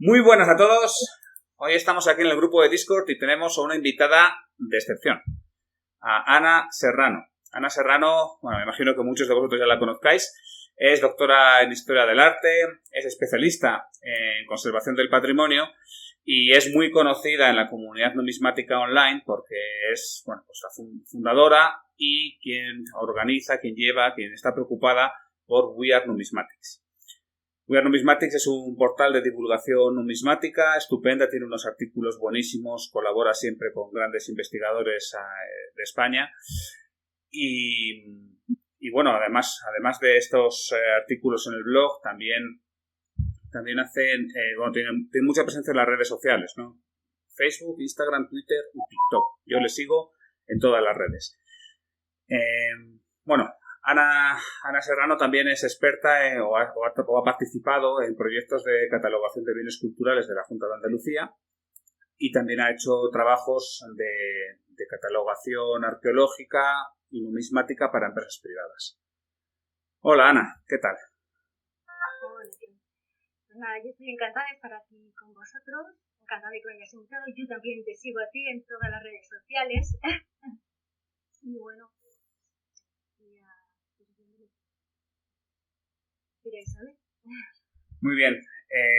Muy buenas a todos. Hoy estamos aquí en el grupo de Discord y tenemos a una invitada de excepción, a Ana Serrano. Ana Serrano, bueno, me imagino que muchos de vosotros ya la conozcáis. Es doctora en Historia del Arte, es especialista en conservación del patrimonio y es muy conocida en la comunidad numismática online porque es, bueno, pues la fundadora y quien organiza, quien lleva, quien está preocupada por We Are Numismatics. We Are Numismatics es un portal de divulgación numismática estupenda, tiene unos artículos buenísimos, colabora siempre con grandes investigadores de España y bueno, además de estos artículos en el blog, también hacen, tienen mucha presencia en las redes sociales, ¿no? Facebook, Instagram, Twitter y TikTok. Yo les sigo en todas las redes. Ana Serrano también es experta o ha participado en proyectos de catalogación de bienes culturales de la Junta de Andalucía y también ha hecho trabajos de catalogación arqueológica y numismática para empresas privadas. Hola Ana, ¿qué tal? Hola. Pues nada, yo estoy encantada de estar aquí con vosotros, encantada de que me hayas invitado. Yo también te sigo a ti en todas las redes sociales. Y bueno, ¿queréis saber? Muy bien.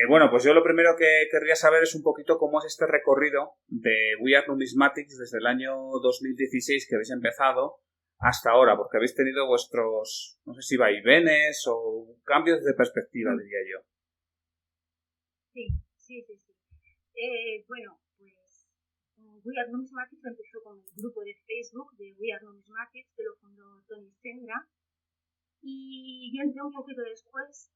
Bueno, pues yo lo primero que querría saber es un poquito cómo es este recorrido de We Are Numismatics desde el año 2016 que habéis empezado hasta ahora, porque habéis tenido vuestros, no sé si vaivenes o cambios de perspectiva, diría yo. Sí. Bueno, pues We Are Numismatics empezó con el grupo de Facebook de We Are Numismatics, que lo fundó Tony Sendra, y yo entré un poquito después.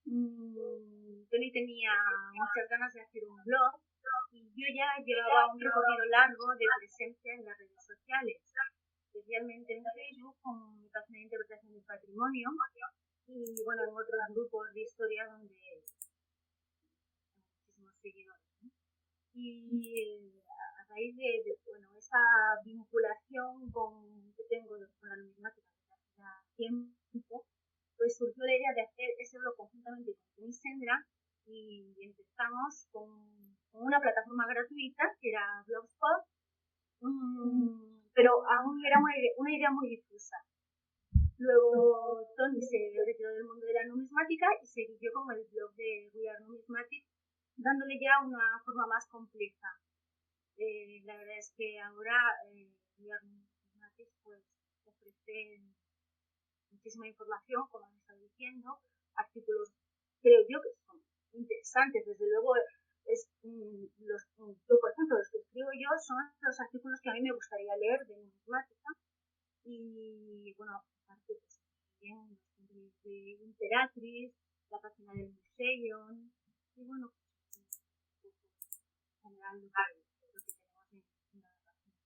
Tony tenía muchas ganas de hacer un blog y yo ya llevaba un recorrido largo de presencia en las redes sociales, especialmente en Facebook con mi página de interpretación del patrimonio y bueno, en otros grupos de historia donde hay muchísimos seguidores, ¿no? Y a raíz de esa vinculación que tengo con la numismática desde hace ya tiempo, pues surgió la idea de hacer ese blog conjuntamente con Tony Sendra y empezamos con una plataforma gratuita que era Blogspot, pero aún era una idea muy difusa. Luego Tony se retiró del mundo de la numismática y se siguió con el blog de We Are Numismatics, dándole ya una forma más compleja. La verdad es que ahora We Are Numismatics pues ofrece muchísima información, como han estado diciendo, artículos, creo yo, que son interesantes. Desde luego, por ejemplo, los que escribo yo son los artículos que a mí me gustaría leer de numismática. Y bueno, aparte, pues también los contenidos de Imperatriz, la página del museo, y bueno, en general lo que tenemos en la página.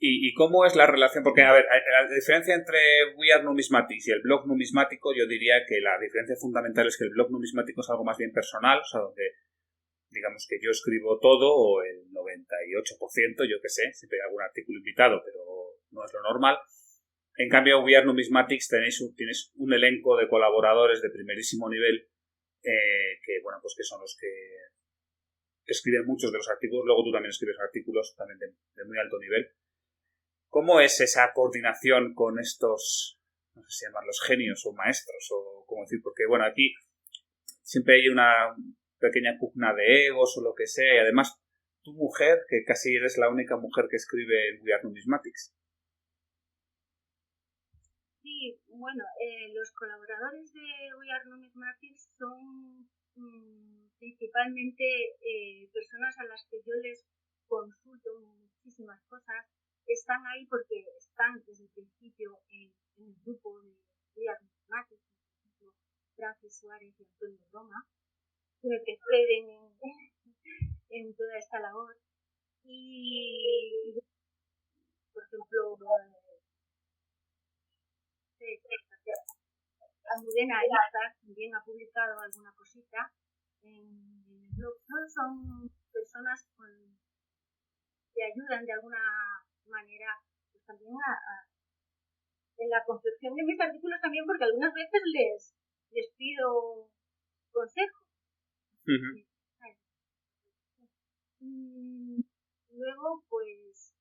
¿Y cómo es la relación? Porque, a ver, la diferencia entre We Are Numismatics y el blog numismático, yo diría que la diferencia fundamental es que el blog numismático es algo más bien personal, o sea, donde digamos que yo escribo todo, o el 98%, yo qué sé, siempre hay algún artículo invitado, pero no es lo normal. En cambio, We Are Numismatics tienes un elenco de colaboradores de primerísimo nivel que, bueno, pues que son los que escriben muchos de los artículos. Luego tú también escribes artículos también de muy alto nivel. ¿Cómo es esa coordinación con estos, no sé si llamarlos genios o maestros o cómo decir? Porque, bueno, aquí siempre hay una pequeña pugna de egos o lo que sea. Y además, tu mujer, que casi eres la única mujer que escribe en We Are Numismatics. Sí, bueno, los colaboradores de We Are Numismatics son principalmente personas a las que yo les consulto muchísimas cosas. Están ahí porque están desde el principio en el grupo de We Are Numismatics, por ejemplo, Francis Suárez y Antonio Roma, que me preceden en toda esta labor. Y por ejemplo, Almudena Iza también ha publicado alguna cosita en el blog. Todos son personas que ayudan de alguna manera pues también en la construcción de mis artículos también, porque algunas veces les pido consejos. Ujú. Luego, pues,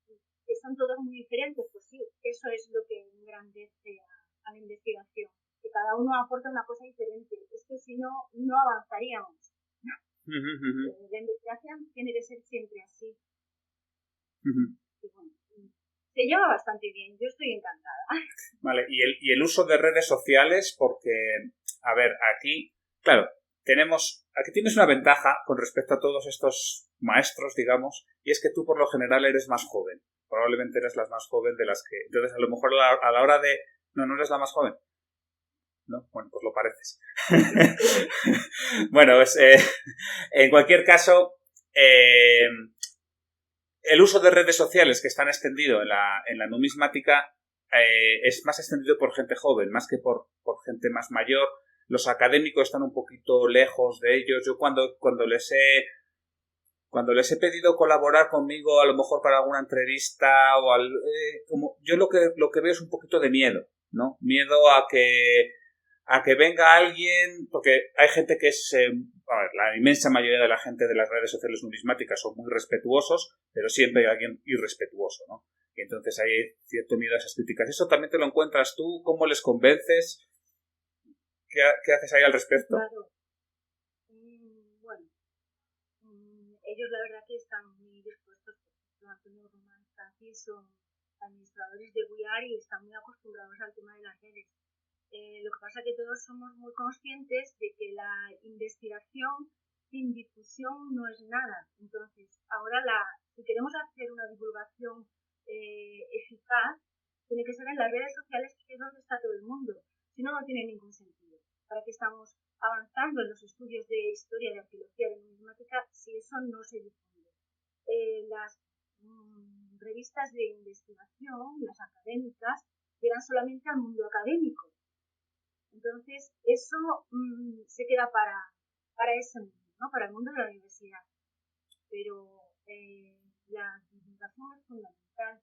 que son todos muy diferentes, pues sí, eso es lo que engrandece a la investigación, que cada uno aporta una cosa diferente. Es que si no, no avanzaríamos. La investigación tiene que ser siempre así. Y bueno, se lleva bastante bien, yo estoy encantada. Vale, y el uso de redes sociales, porque, a ver, aquí, claro, aquí tienes una ventaja con respecto a todos estos maestros, digamos, y es que tú por lo general eres más joven. Probablemente eres la más joven de las que... Entonces, a lo mejor a la hora de... No, no eres la más joven. ¿No? Bueno, pues lo pareces. Bueno, pues, en cualquier caso, el uso de redes sociales que están extendido en la numismática es más extendido por gente joven, más que por gente más mayor. Los académicos están un poquito lejos de ellos. Yo cuando les he pedido colaborar conmigo, a lo mejor para alguna entrevista o como yo lo que veo es un poquito de miedo, ¿no? Miedo a que venga alguien, porque hay gente que es, a ver, la inmensa mayoría de la gente de las redes sociales numismáticas son muy respetuosos, pero siempre hay alguien irrespetuoso, ¿no? Y entonces hay cierto miedo a esas críticas. ¿Eso también te lo encuentras tú? ¿Cómo les convences? ¿Qué haces ahí al respecto? Claro. Bueno, ellos la verdad que están muy dispuestos. Antonio Román y Francis son administradores de WIAR y están muy acostumbrados al tema de las redes. Lo que pasa es que todos somos muy conscientes de que la investigación sin difusión no es nada. Entonces, ahora si queremos hacer una divulgación eficaz, tiene que ser en las redes sociales, que es donde está todo el mundo. Si no, no tiene ningún sentido. ¿Para qué estamos avanzando en los estudios de historia, de arqueología, de numismática, si eso no se difunde? Las revistas de investigación, las académicas, llegan solamente al mundo académico. Entonces, eso se queda para ese mundo, ¿no? Para el mundo de la universidad. Pero la divulgación es fundamental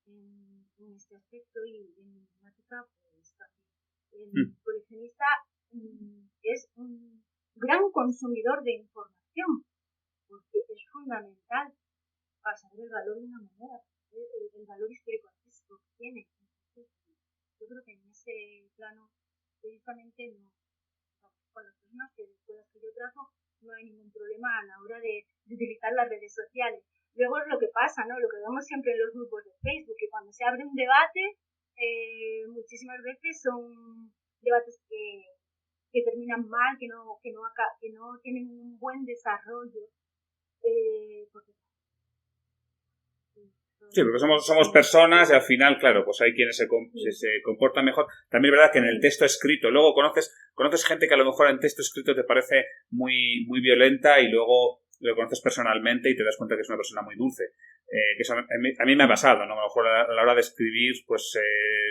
en este aspecto, y en numismática, pues también. El coleccionista es un gran consumidor de información, porque es fundamental para saber el valor de una moneda, el valor histórico-artístico que tiene. Entonces, yo creo que en ese plano precisamente no, con las personas con las que yo trabajo, no hay ningún problema a la hora de utilizar las redes sociales. Luego es lo que pasa, ¿no? Lo que vemos siempre en los grupos de Facebook, que cuando se abre un debate, muchísimas veces son debates que terminan mal, que no tienen un buen desarrollo, porque Sí, porque somos personas y al final, claro, pues hay quienes se comportan mejor. También es verdad que en el texto escrito, luego conoces gente que a lo mejor en texto escrito te parece muy, muy violenta y luego lo conoces personalmente y te das cuenta que es una persona muy dulce. Que eso a mí me ha pasado, ¿no? A lo mejor a la hora de escribir, pues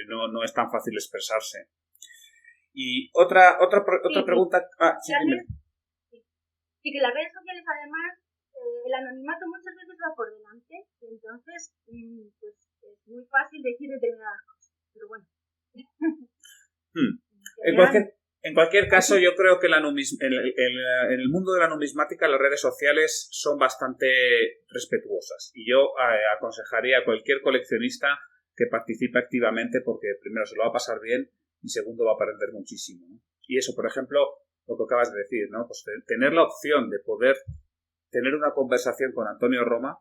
no es tan fácil expresarse. Y otra pregunta... Sí, que las redes sociales, además, el anonimato muchas veces va por delante, y entonces pues es muy fácil decir determinadas cosas, pero bueno. En cualquier caso, yo creo que en el mundo de la numismática las redes sociales son bastante respetuosas, y yo aconsejaría a cualquier coleccionista que participe activamente, porque primero se lo va a pasar bien y segundo va a aprender muchísimo, ¿no? Y eso, por ejemplo, lo que acabas de decir, ¿no? Pues tener la opción de poder tener una conversación con Antonio Roma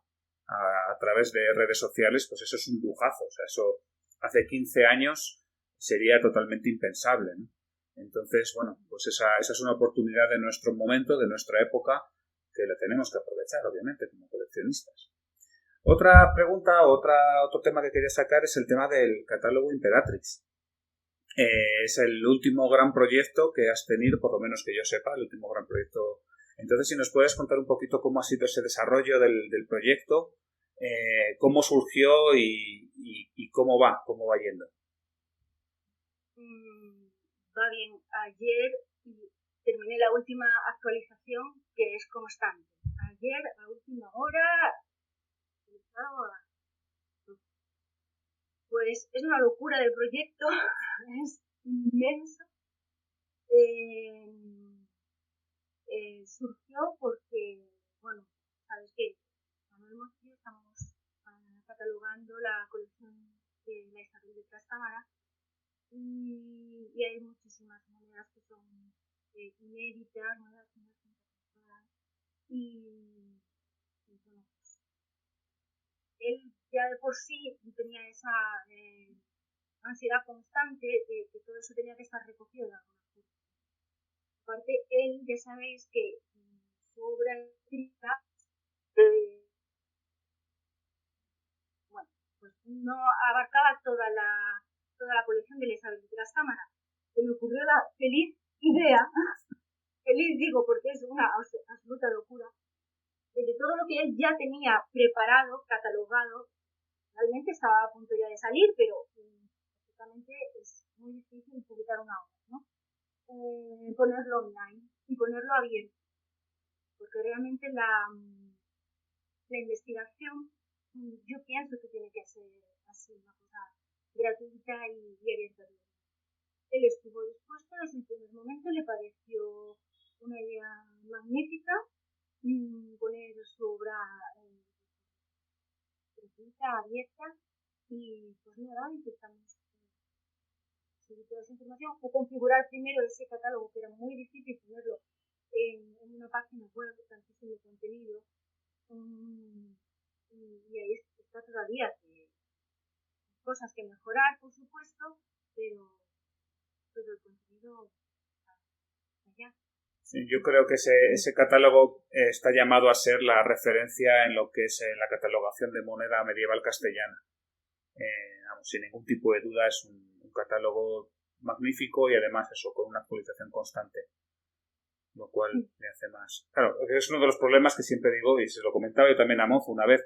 a través de redes sociales, pues eso es un lujazo. O sea, eso hace 15 años sería totalmente impensable, ¿no? Entonces, bueno, pues esa es una oportunidad de nuestro momento, de nuestra época, que la tenemos que aprovechar, obviamente, como coleccionistas. Otra pregunta, otro tema que quería sacar es el tema del catálogo Imperatrix. Es el último gran proyecto que has tenido, por lo menos que yo sepa, el último gran proyecto. Entonces, si nos puedes contar un poquito cómo ha sido ese desarrollo del proyecto, cómo surgió y cómo va yendo. Va bien. Ayer terminé la última actualización, que es constante. Ayer, a última hora, pues es una locura del proyecto, es inmenso. surgió porque, bueno, sabes que Manuel Mosquito y yo estamos catalogando la colección de la Isabel de Trastámara y hay muchísimas monedas que son inéditas, monedas que no están catalogadas y bueno, pues, él ya de por sí tenía esa ansiedad constante de que todo eso tenía que estar recogido de alguna forma. Aparte, él, ya sabéis que su obra escrita, bueno, pues no abarcaba toda la colección de Isabel de Trastámara. Se me ocurrió la feliz idea, feliz digo porque es una absoluta locura, de que todo lo que él ya tenía preparado, catalogado, realmente estaba a punto ya de salir, pero prácticamente es muy difícil publicar una obra, ¿no? Ponerlo online y ponerlo abierto, porque realmente la investigación yo pienso que tiene que ser así, una cosa gratuita y abierta. Él estuvo dispuesto desde el primer momento, le pareció una idea magnífica poner su obra gratuita, abierta, y pues nada, intentamos seguir toda esa información o configurar primero ese catálogo, que era muy difícil ponerlo en una página web, tantísimo contenido, y ahí está todavía cosas que mejorar, por supuesto, pero todo el contenido allá. Sí, yo creo que ese catálogo está llamado a ser la referencia en lo que es la catalogación de moneda medieval castellana. Vamos, sin ningún tipo de duda es un catálogo magnífico y además eso, con una actualización constante, lo cual le hace más. Claro, es uno de los problemas que siempre digo, y se lo comentaba yo también a Monzo una vez,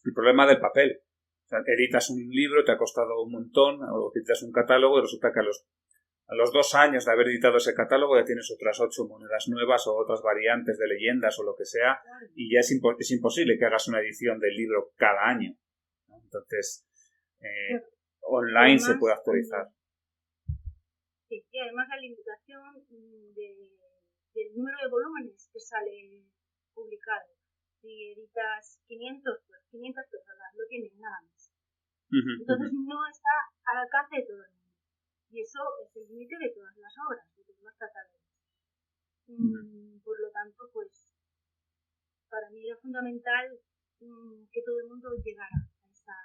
el problema del papel. O sea, editas un libro, te ha costado un montón, o editas un catálogo y resulta que a los 2 años de haber editado ese catálogo ya tienes otras 8 monedas nuevas o otras variantes de leyendas o lo que sea, y ya es imposible que hagas una edición del libro cada año, ¿no? Entonces, online además, se puede actualizar. Sí, y además la limitación del número de volúmenes que sale publicado. Si editas 500, pues 500 personas lo tienen nada más. Entonces no está al alcance de todo el mundo. Y eso es el límite de todas las obras, de todos los catálogos. Por lo tanto, pues, para mí era fundamental que todo el mundo llegara a esa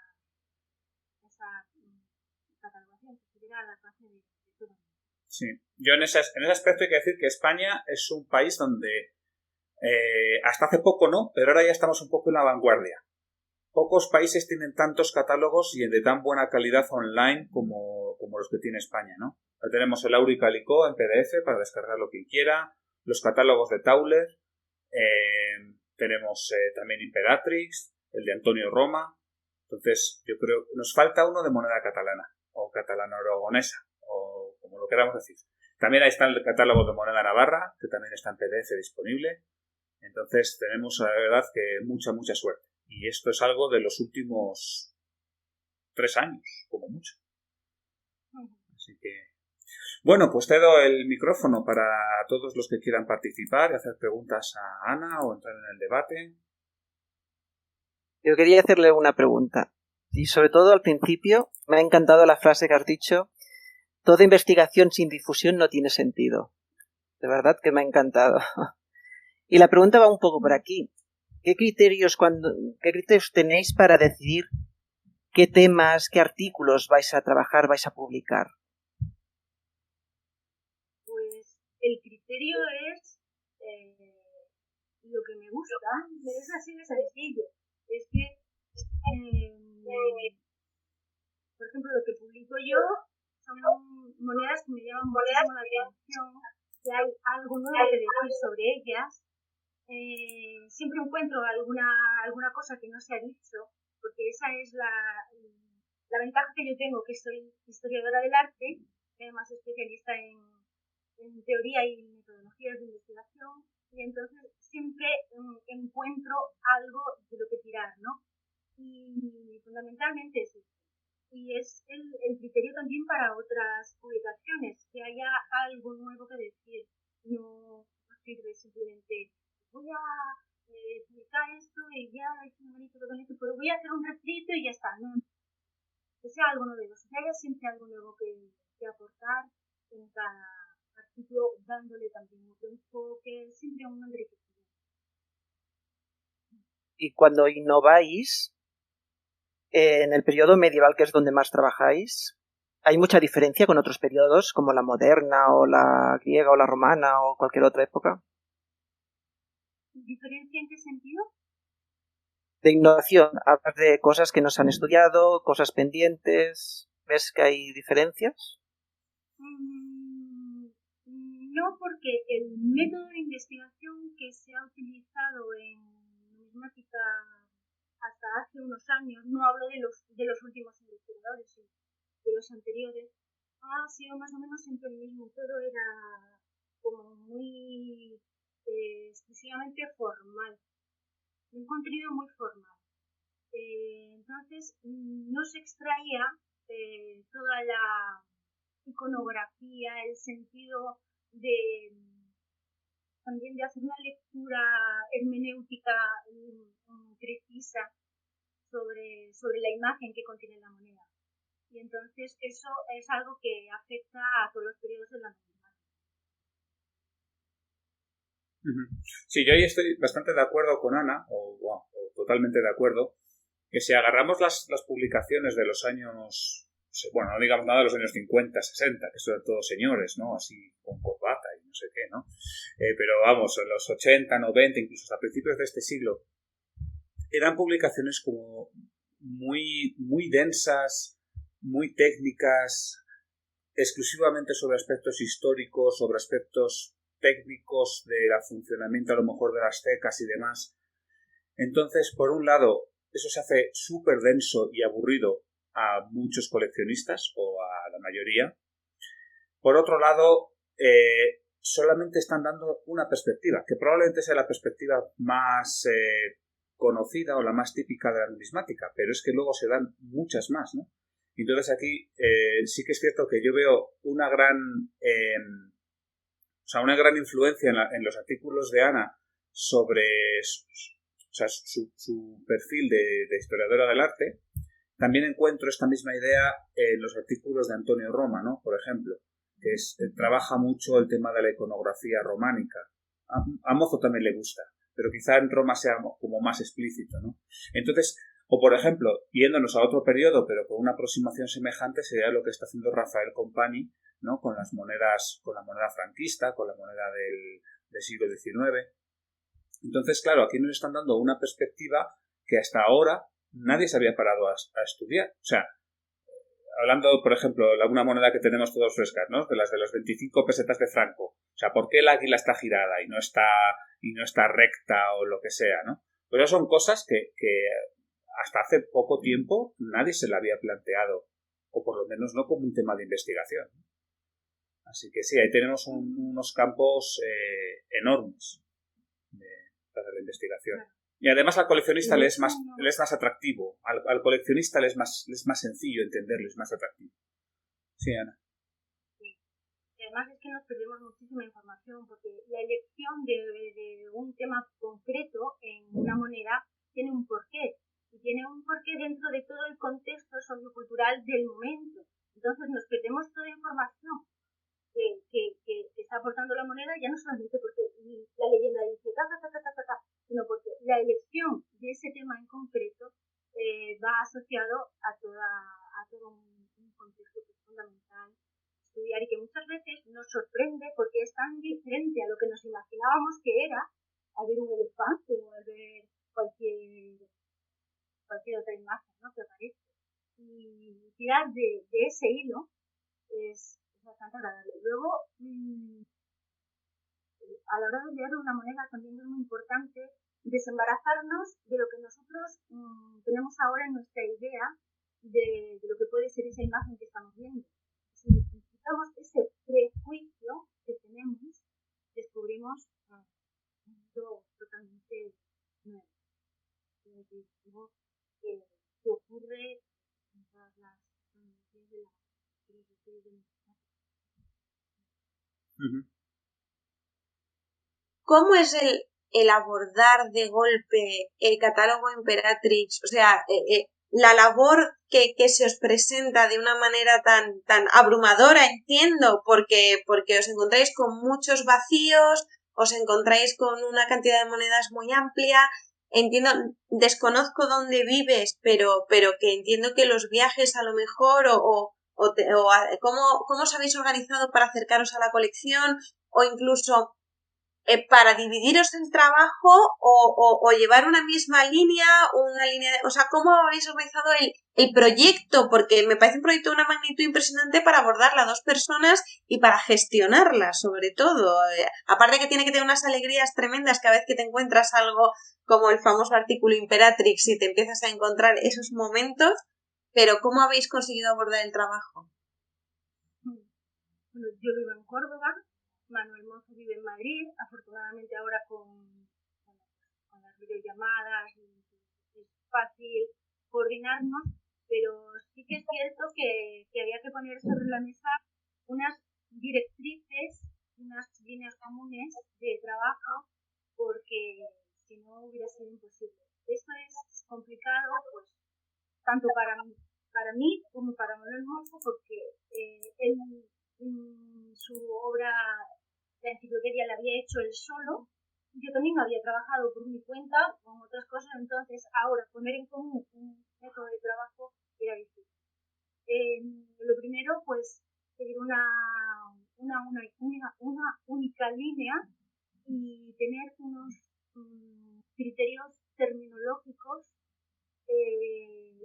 catalogación, que estuviera al alcance de todo el mundo. Sí, yo en ese aspecto hay que decir que España es un país donde hasta hace poco no, pero ahora ya estamos un poco en la vanguardia. Pocos países tienen tantos catálogos y de tan buena calidad online como los que tiene España, ¿no? Ahora tenemos el Auri Calico en PDF para descargarlo quien quiera, los catálogos de Tauler, tenemos también Imperatrix, el de Antonio Roma. Entonces, yo creo que nos falta uno de moneda catalana o catalano-aragonesa, o como lo queramos decir. También ahí está el catálogo de moneda navarra, que también está en PDF disponible. Entonces, tenemos, la verdad, que mucha suerte. Y esto es algo de los últimos 3 años, como mucho. Así que... Bueno, pues te doy el micrófono para todos los que quieran participar y hacer preguntas a Ana o entrar en el debate. Yo quería hacerle una pregunta. Y sobre todo al principio me ha encantado la frase que has dicho: toda investigación sin difusión no tiene sentido. De verdad que me ha encantado. Y la pregunta va un poco por aquí. ¿Qué criterios tenéis para decidir qué temas, qué artículos vais a trabajar, vais a publicar? Pues el criterio es lo que me gusta, es así de sencillo. Es que, por ejemplo, lo que publico yo son monedas que me llaman muchísimo la atención, que hay algo nuevo que decir sobre ellas. Siempre encuentro alguna cosa que no se ha dicho, porque esa es la ventaja que yo tengo, que soy historiadora del arte, y además especialista en teoría y metodologías de investigación, y entonces siempre encuentro algo de lo que tirar, ¿no? Y fundamentalmente es eso. Y es el criterio también para otras publicaciones, que haya algo nuevo que decir, no sirve simplemente de voy a publicar esto y ya es muy bonito todo esto, pero voy a hacer un refrito y ya está. No, que sea algo novedoso, que haya siempre algo nuevo que aportar en cada artículo, dándole también otro enfoque, siempre un enriquecimiento. Y cuando innováis, en el periodo medieval, que es donde más trabajáis, ¿hay mucha diferencia con otros periodos, como la moderna, o la griega, o la romana, o cualquier otra época? ¿Diferencia en qué sentido? De innovación, hablas de cosas que no se han estudiado, cosas pendientes. ¿Ves que hay diferencias? No, porque el método de investigación que se ha utilizado en numismática hasta hace unos años, no hablo de los últimos investigadores, sino de los anteriores, ha sido más o menos siempre el mismo. Todo era como muy exclusivamente formal, un contenido muy formal. Entonces no se extraía toda la iconografía, el sentido también de hacer una lectura hermenéutica precisa sobre la imagen que contiene la moneda. Y entonces eso es algo que afecta a todos los periodos de la numismática. Sí, yo ahí estoy bastante de acuerdo con Ana, o totalmente de acuerdo, que si agarramos las publicaciones de los años, bueno, no digamos nada de los años 50, 60, que son todos señores, ¿no? Así con corbata y no sé qué, ¿no? Pero vamos, en los 80, 90, incluso hasta principios de este siglo, eran publicaciones como muy, muy densas, muy técnicas, exclusivamente sobre aspectos históricos, sobre aspectos técnicos del funcionamiento a lo mejor de las tecas y demás. Entonces, por un lado, eso se hace súper denso y aburrido a muchos coleccionistas, o a la mayoría. Por otro lado, solamente están dando una perspectiva, que probablemente sea la perspectiva más conocida o la más típica de la numismática, pero es que luego se dan muchas más, ¿no? Entonces aquí sí que es cierto que yo veo una gran influencia en los artículos de Ana sobre su perfil de historiadora del arte. También encuentro esta misma idea en los artículos de Antonio Roma, ¿no? Por ejemplo, que trabaja mucho el tema de la iconografía románica. A Mozo también le gusta, pero quizá en Roma sea como más explícito, ¿no? Entonces, o por ejemplo, yéndonos a otro periodo, pero con una aproximación semejante, sería lo que está haciendo Rafael Company, ¿no? Con las monedas, con la moneda franquista, con la moneda del siglo XIX. Entonces, claro, aquí nos están dando una perspectiva que hasta ahora nadie se había parado a estudiar. O sea, hablando, por ejemplo, de una moneda que tenemos todos frescas, ¿no? De las 25 pesetas de Franco. O sea, ¿por qué el águila está girada y no está recta o lo que sea, ¿no? Pues esas son cosas que hasta hace poco tiempo nadie se la había planteado, o por lo menos no como un tema de investigación. Así que sí, ahí tenemos unos campos enormes para la investigación. Y además al coleccionista le es más atractivo. Al coleccionista le es más sencillo entenderlo, es más atractivo. Sí, Ana. Sí. Además es que nos perdemos muchísima información, porque la elección de un tema concreto en una moneda tiene un porqué. Y tiene un porqué dentro de todo el contexto sociocultural del momento. Entonces nos perdemos toda información que está aportando la moneda, ya no solamente porque la leyenda dice sino porque la elección de ese tema en concreto va asociado a todo un contexto que es fundamental estudiar, y que muchas veces nos sorprende porque es tan diferente a lo que nos imaginábamos que era al ver un elefante o al ver cualquier otra imagen, ¿no?, que aparece. Y tirar de ese hilo es bastante agradable. Luego, a la hora de leer una moneda también es muy importante desembarazarnos de lo que nosotros tenemos ahora en nuestra idea de lo que puede ser esa imagen que estamos viendo. Si quitamos ese prejuicio que tenemos, descubrimos un mundo totalmente nuevo. Que ocurre en todas las tecnologías de la. ¿cómo es el abordar de golpe el catálogo Imperatrix? O sea, la labor que se os presenta de una manera tan abrumadora, entiendo, porque os encontráis con muchos vacíos, os encontráis con una cantidad de monedas muy amplia. Entiendo, desconozco dónde vives, pero que entiendo que los viajes a lo mejor ¿cómo os habéis organizado para acercaros a la colección o incluso para dividiros el trabajo o llevar una misma línea, o sea, ¿cómo habéis organizado el proyecto? Porque me parece un proyecto de una magnitud impresionante para abordarla a 2 personas y para gestionarla, sobre todo. Aparte que tiene que tener unas alegrías tremendas cada vez que te encuentras algo como el famoso artículo Imperatrix y te empiezas a encontrar esos momentos, pero ¿cómo habéis conseguido abordar el trabajo? Bueno, yo vivo en Córdoba. Manuel Mozo vive en Madrid, afortunadamente ahora con las videollamadas es fácil coordinarnos, pero sí que es cierto que había que poner sobre la mesa unas directrices, unas líneas comunes de trabajo, porque si no hubiera sido imposible. Eso es complicado, pues, tanto para mí como para Manuel Mozo, porque él su obra, la enciclopedia, la había hecho él solo. Yo también había trabajado por mi cuenta con otras cosas, entonces ahora poner en común un método de trabajo era difícil. Lo primero, pues, seguir una única línea y tener unos criterios terminológicos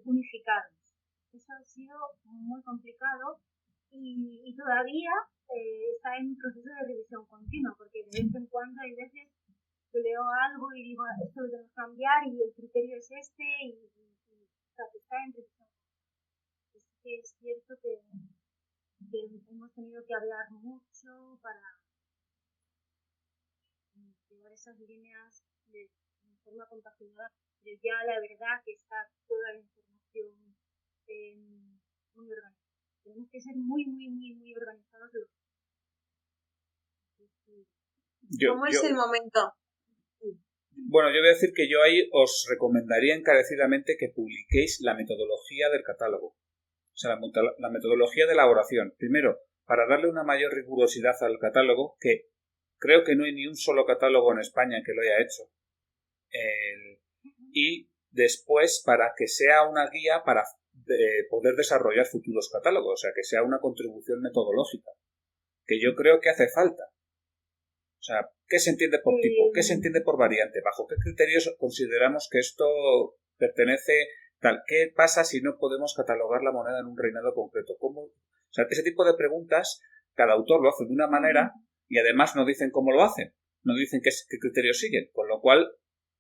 unificados. Eso ha sido muy complicado y todavía está en proceso de revisión continua, porque de vez en cuando hay veces que leo algo y digo, esto lo tengo que cambiar y el criterio es este y o sea, que está en revisión. Es que es cierto que hemos tenido que hablar mucho para llevar esas líneas de forma compaginada, pero ya la verdad que está toda la información muy organizada. Tenemos que ser muy organizados. ¿Cómo es el momento? Bueno, yo voy a decir que yo ahí os recomendaría encarecidamente que publiquéis la metodología del catálogo. O sea, la metodología de elaboración. Primero, para darle una mayor rigurosidad al catálogo, que creo que no hay ni un solo catálogo en España que lo haya hecho. Y después, para que sea una guía para poder desarrollar futuros catálogos. O sea, que sea una contribución metodológica. Que yo creo que hace falta. O sea, ¿qué se entiende por tipo? ¿Qué se entiende por variante? ¿Bajo qué criterios consideramos que esto pertenece tal? ¿Qué pasa si no podemos catalogar la moneda en un reinado concreto? ¿Cómo? O sea, ese tipo de preguntas, cada autor lo hace de una manera y además no dicen cómo lo hacen. No dicen qué criterios siguen. Con lo cual,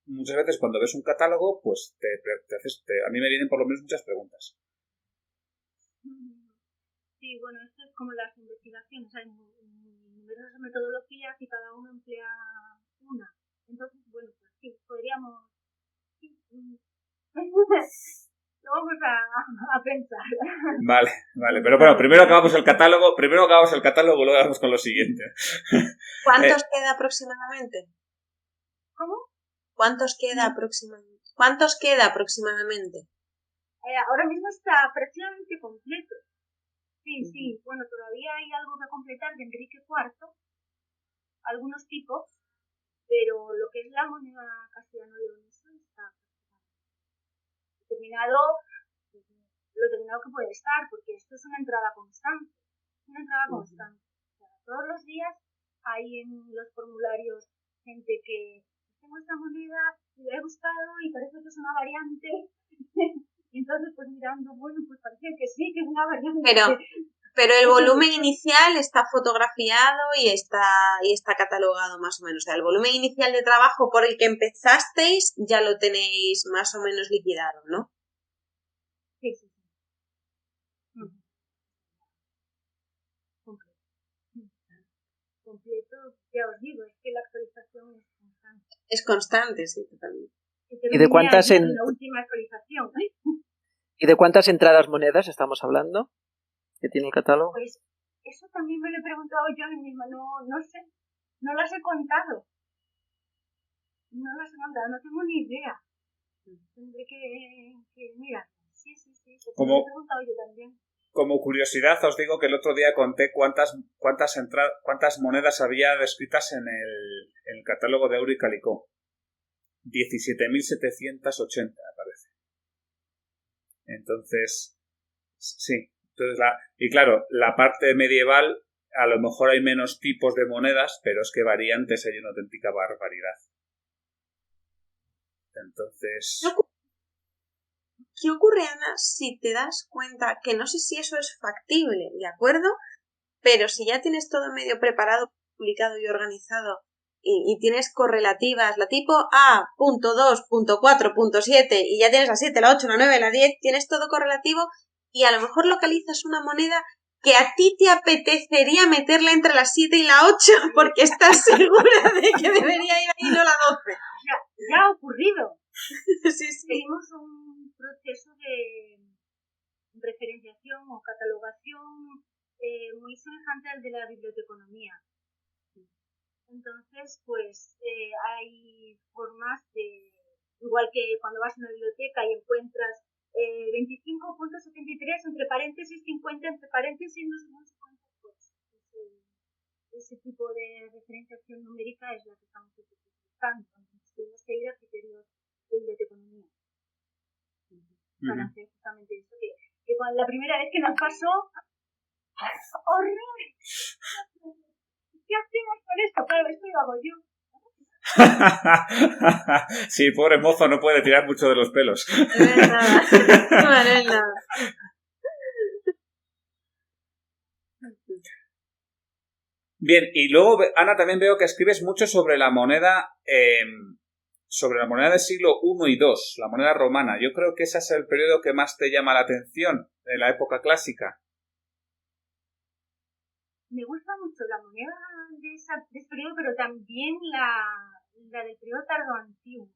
muchas veces cuando ves un catálogo, pues a mí me vienen por lo menos muchas preguntas. Sí, bueno, esto es como las investigaciones. Hay numerosas metodologías y cada uno emplea una. Entonces, bueno, pues sí, podríamos... Lo vamos a pensar. Vale. Pero bueno, primero acabamos el catálogo, luego vamos con lo siguiente. ¿Cuántos queda aproximadamente? ¿Cómo? ¿Cuántos queda aproximadamente? Ahora mismo está prácticamente completo. Sí. Bueno, todavía hay algo que completar de Enrique IV, algunos tipos, pero lo que es la moneda castellano-leonesa está terminado, lo terminado que puede estar, porque esto es una entrada constante. O sea, todos los días hay en los formularios gente que tengo esta moneda y la he buscado y parece que es una variante. Y entonces, pues mirando, bueno, pues parece que sí, que es una variante. Pero el volumen inicial está fotografiado y está catalogado más o menos. O sea, el volumen inicial de trabajo por el que empezasteis ya lo tenéis más o menos liquidado, ¿no? Sí. Completo, ya os digo, es que la actualización es constante. Es constante, sí, totalmente. ¿Y de cuántas la última actualización? ¿Y de cuántas entradas monedas estamos hablando que tiene el catálogo? Pues eso también me lo he preguntado yo a mí misma, no sé, no las he contado, no las he mandado, no tengo ni idea. Tendré que mirar. Sí, porque me he preguntado yo también. Como curiosidad, os digo que el otro día conté cuántas monedas había descritas en el catálogo de Euro y Calicó. 17.780, me parece. Entonces, sí. Entonces y claro, la parte medieval, a lo mejor hay menos tipos de monedas, pero es que variantes hay una auténtica barbaridad. Entonces... ¿Qué ocurre, Ana, si te das cuenta que no sé si eso es factible, ¿de acuerdo? Pero si ya tienes todo medio preparado, publicado y organizado y tienes correlativas, la tipo A, punto 2, punto 4, punto 7 y ya tienes la 7, la 8, la 9, la 10, tienes todo correlativo y a lo mejor localizas una moneda que a ti te apetecería meterla entre la 7 y la 8 porque estás segura de que debería ir ahí, no la 12. Ya ha ocurrido. Sí. Seguimos un proceso de referenciación o catalogación muy semejante al de la biblioteconomía. Entonces, pues hay formas de, igual que cuando vas a una biblioteca y encuentras 25.73 entre paréntesis, 50 entre paréntesis, no sé cuánto, pues ese tipo de referenciación numérica es la que estamos utilizando. Entonces, tenemos que ir a criterios de biblioteconomía para hacer justamente eso, que la primera vez que nos pasó, horrible. ¿Qué hacemos con esto? Claro, esto lo hago yo. Sí, pobre mozo, no puede tirar mucho de los pelos. No es nada. Bien, y luego, Ana, también veo que escribes mucho sobre la moneda del siglo I y II, la moneda romana. Yo creo que ese es el periodo que más te llama la atención de la época clásica. Me gusta mucho la moneda de ese periodo, pero también la del periodo tardoantiguo.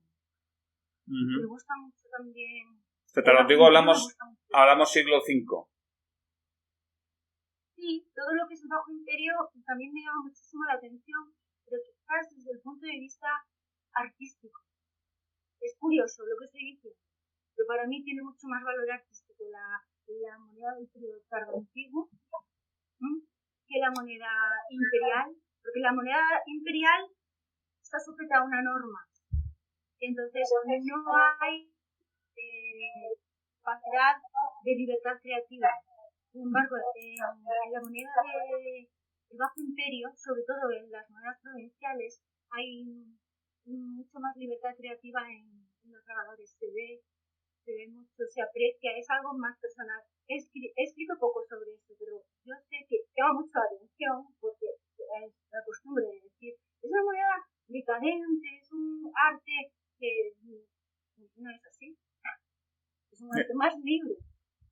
Me gusta mucho también. De tardoantiguo hablamos siglo V. Sí, todo lo que es el Bajo Imperio también me llama muchísimo la atención, pero quizás desde el punto de vista artístico. Es curioso lo que estoy diciendo, pero para mí tiene mucho más valor artístico la moneda del periodo tardoantiguo que la moneda imperial, porque la moneda imperial está sujeta a una norma. Entonces, no hay capacidad de libertad creativa. Sin embargo, en la moneda del Bajo Imperio, sobre todo en las monedas provinciales, hay mucho más libertad creativa en los grabadores. Se ve mucho, se aprecia, es algo más personal. He escrito poco sobre esto, pero yo sé que llama mucho la atención porque es la costumbre de decir, es una moneda decadente, es un arte que no es así. Es un arte más libre.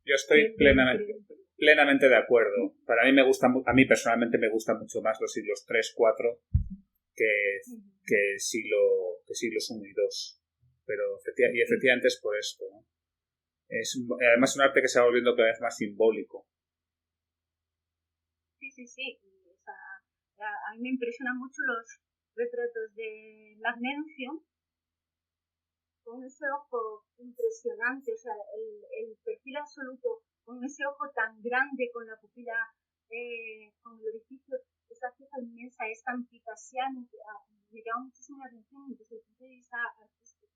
Yo estoy plenamente de acuerdo. Para mí a mí personalmente me gustan mucho más los siglos 3, 4 que siglos I y II. Pero efectivamente es por esto, ¿no? Es además un arte que se va volviendo cada vez más simbólico. Sí. A mí me impresionan mucho los retratos de Magnencio con ese ojo impresionante, o sea, el perfil absoluto, con ese ojo tan grande, con la pupila, con el orificio, esa ceja inmensa, es tan picasiano, que me llama muchísimo la atención desde el punto de vista artístico.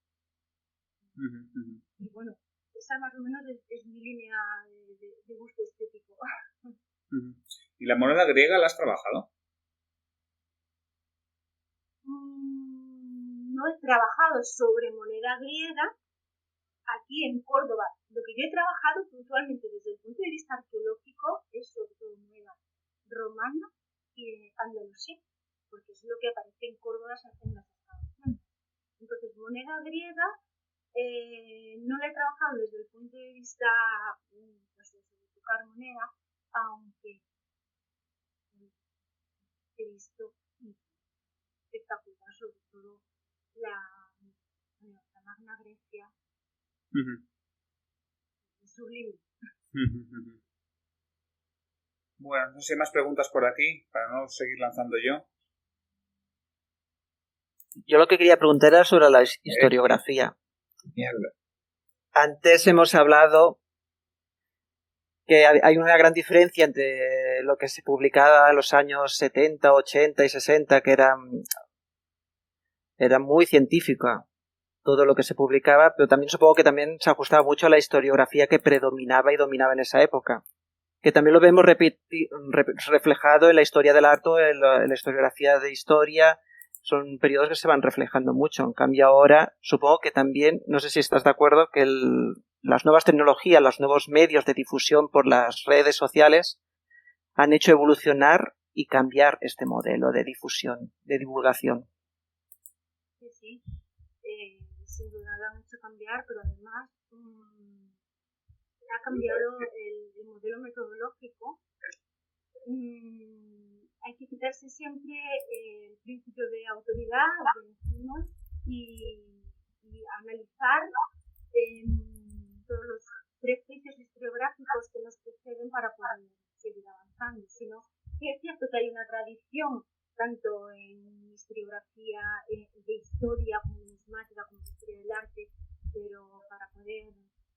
Y bueno, esa más o menos es mi línea de gusto estético. ¿Y la moneda griega la has trabajado? No he trabajado sobre moneda griega aquí en Córdoba. Lo que yo he trabajado puntualmente desde el punto de vista arqueológico es sobre todo moneda romana y andalusí, porque es lo que aparece en Córdoba en las excavaciones. Entonces, moneda griega no la he trabajado desde el punto de vista pues, de tocar moneda, aunque he visto espectacular, sobre todo la Magna Grecia. Sublime. Bueno, no sé si hay más preguntas por aquí, para no seguir lanzando yo. Yo lo que quería preguntar era sobre la historiografía. Mierda. Antes hemos hablado que hay una gran diferencia entre lo que se publicaba en los años 70, 80 y 60, que era muy científica todo lo que se publicaba, pero también supongo que también se ajustaba mucho a la historiografía que predominaba y dominaba en esa época. Que también lo vemos reflejado en la historia del arte, en la historiografía de historia. Son periodos que se van reflejando mucho. En cambio ahora, supongo que también, no sé si estás de acuerdo, que las nuevas tecnologías, los nuevos medios de difusión por las redes sociales han hecho evolucionar y cambiar este modelo de difusión, de divulgación. Sí. Sin duda lo han hecho cambiar, pero además ha cambiado el modelo metodológico. Hay que quitarse siempre el principio de autoridad y analizar todos los prejuicios historiográficos que nos preceden para poder seguir avanzando. Sino que es cierto que hay una tradición tanto en historiografía de historia como numismática como historia del arte, pero para poder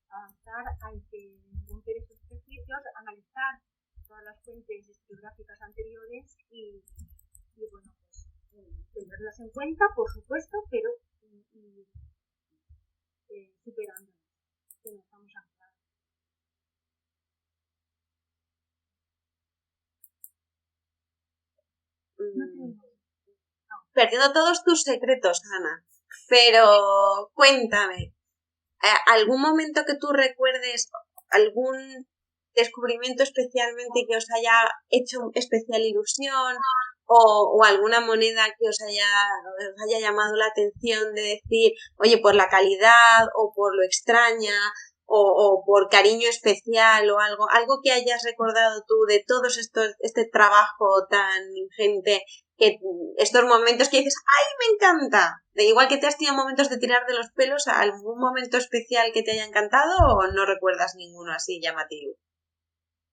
avanzar hay que romper esos prejuicios, analizar todas las fuentes historiográficas anteriores y bueno, pues tenerlas en cuenta, por supuesto, pero superando que nos vamos a hablar. Perdiendo todos tus secretos, Ana, pero cuéntame, ¿algún momento que tú recuerdes, algún descubrimiento especialmente que os haya hecho especial ilusión o alguna moneda que os haya llamado la atención de decir, oye, por la calidad o por lo extraña o por cariño especial o algo que hayas recordado tú de todos este trabajo tan ingente, que estos momentos que dices, ¡ay, me encanta! De igual que te has tenido momentos de tirar de los pelos, ¿algún momento especial que te haya encantado o no recuerdas ninguno así llamativo?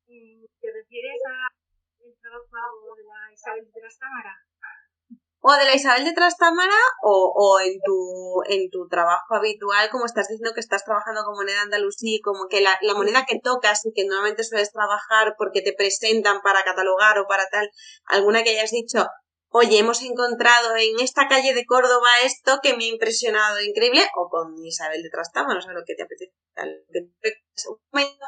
¿Te refieres al trabajo de la Isabel de Trastámara? O de la Isabel de Trastámara o en tu trabajo habitual, como estás diciendo que estás trabajando con moneda andalusí, como que la moneda que tocas y que normalmente sueles trabajar porque te presentan para catalogar o para tal, alguna que hayas dicho, oye, hemos encontrado en esta calle de Córdoba esto que me ha impresionado, increíble, o con Isabel de Trastámara, o sea, lo que te apetece, un momento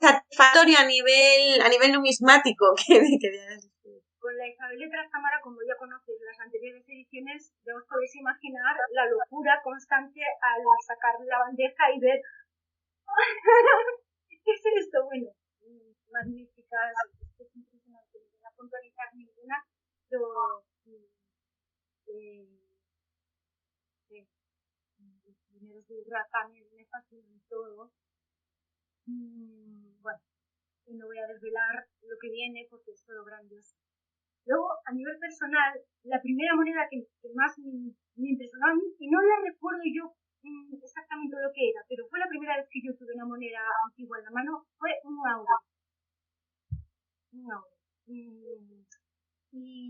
satisfactorio a nivel numismático que Con la Isabel de Trastámara, como ya conoces las anteriores ediciones, ya os podéis imaginar la locura constante al sacar la bandeja y ver ¿qué es esto? Bueno, magníficas, es impresionante, no voy a puntualizar ninguna, pero los primeros de Urraca me fascinan todos. Bueno, y no voy a desvelar lo que viene porque es todo grandioso. Luego, a nivel personal, la primera moneda que más me impresionó a mí, y no la recuerdo yo exactamente lo que era, pero fue la primera vez que yo tuve una moneda antigua en la mano, fue un euro. Y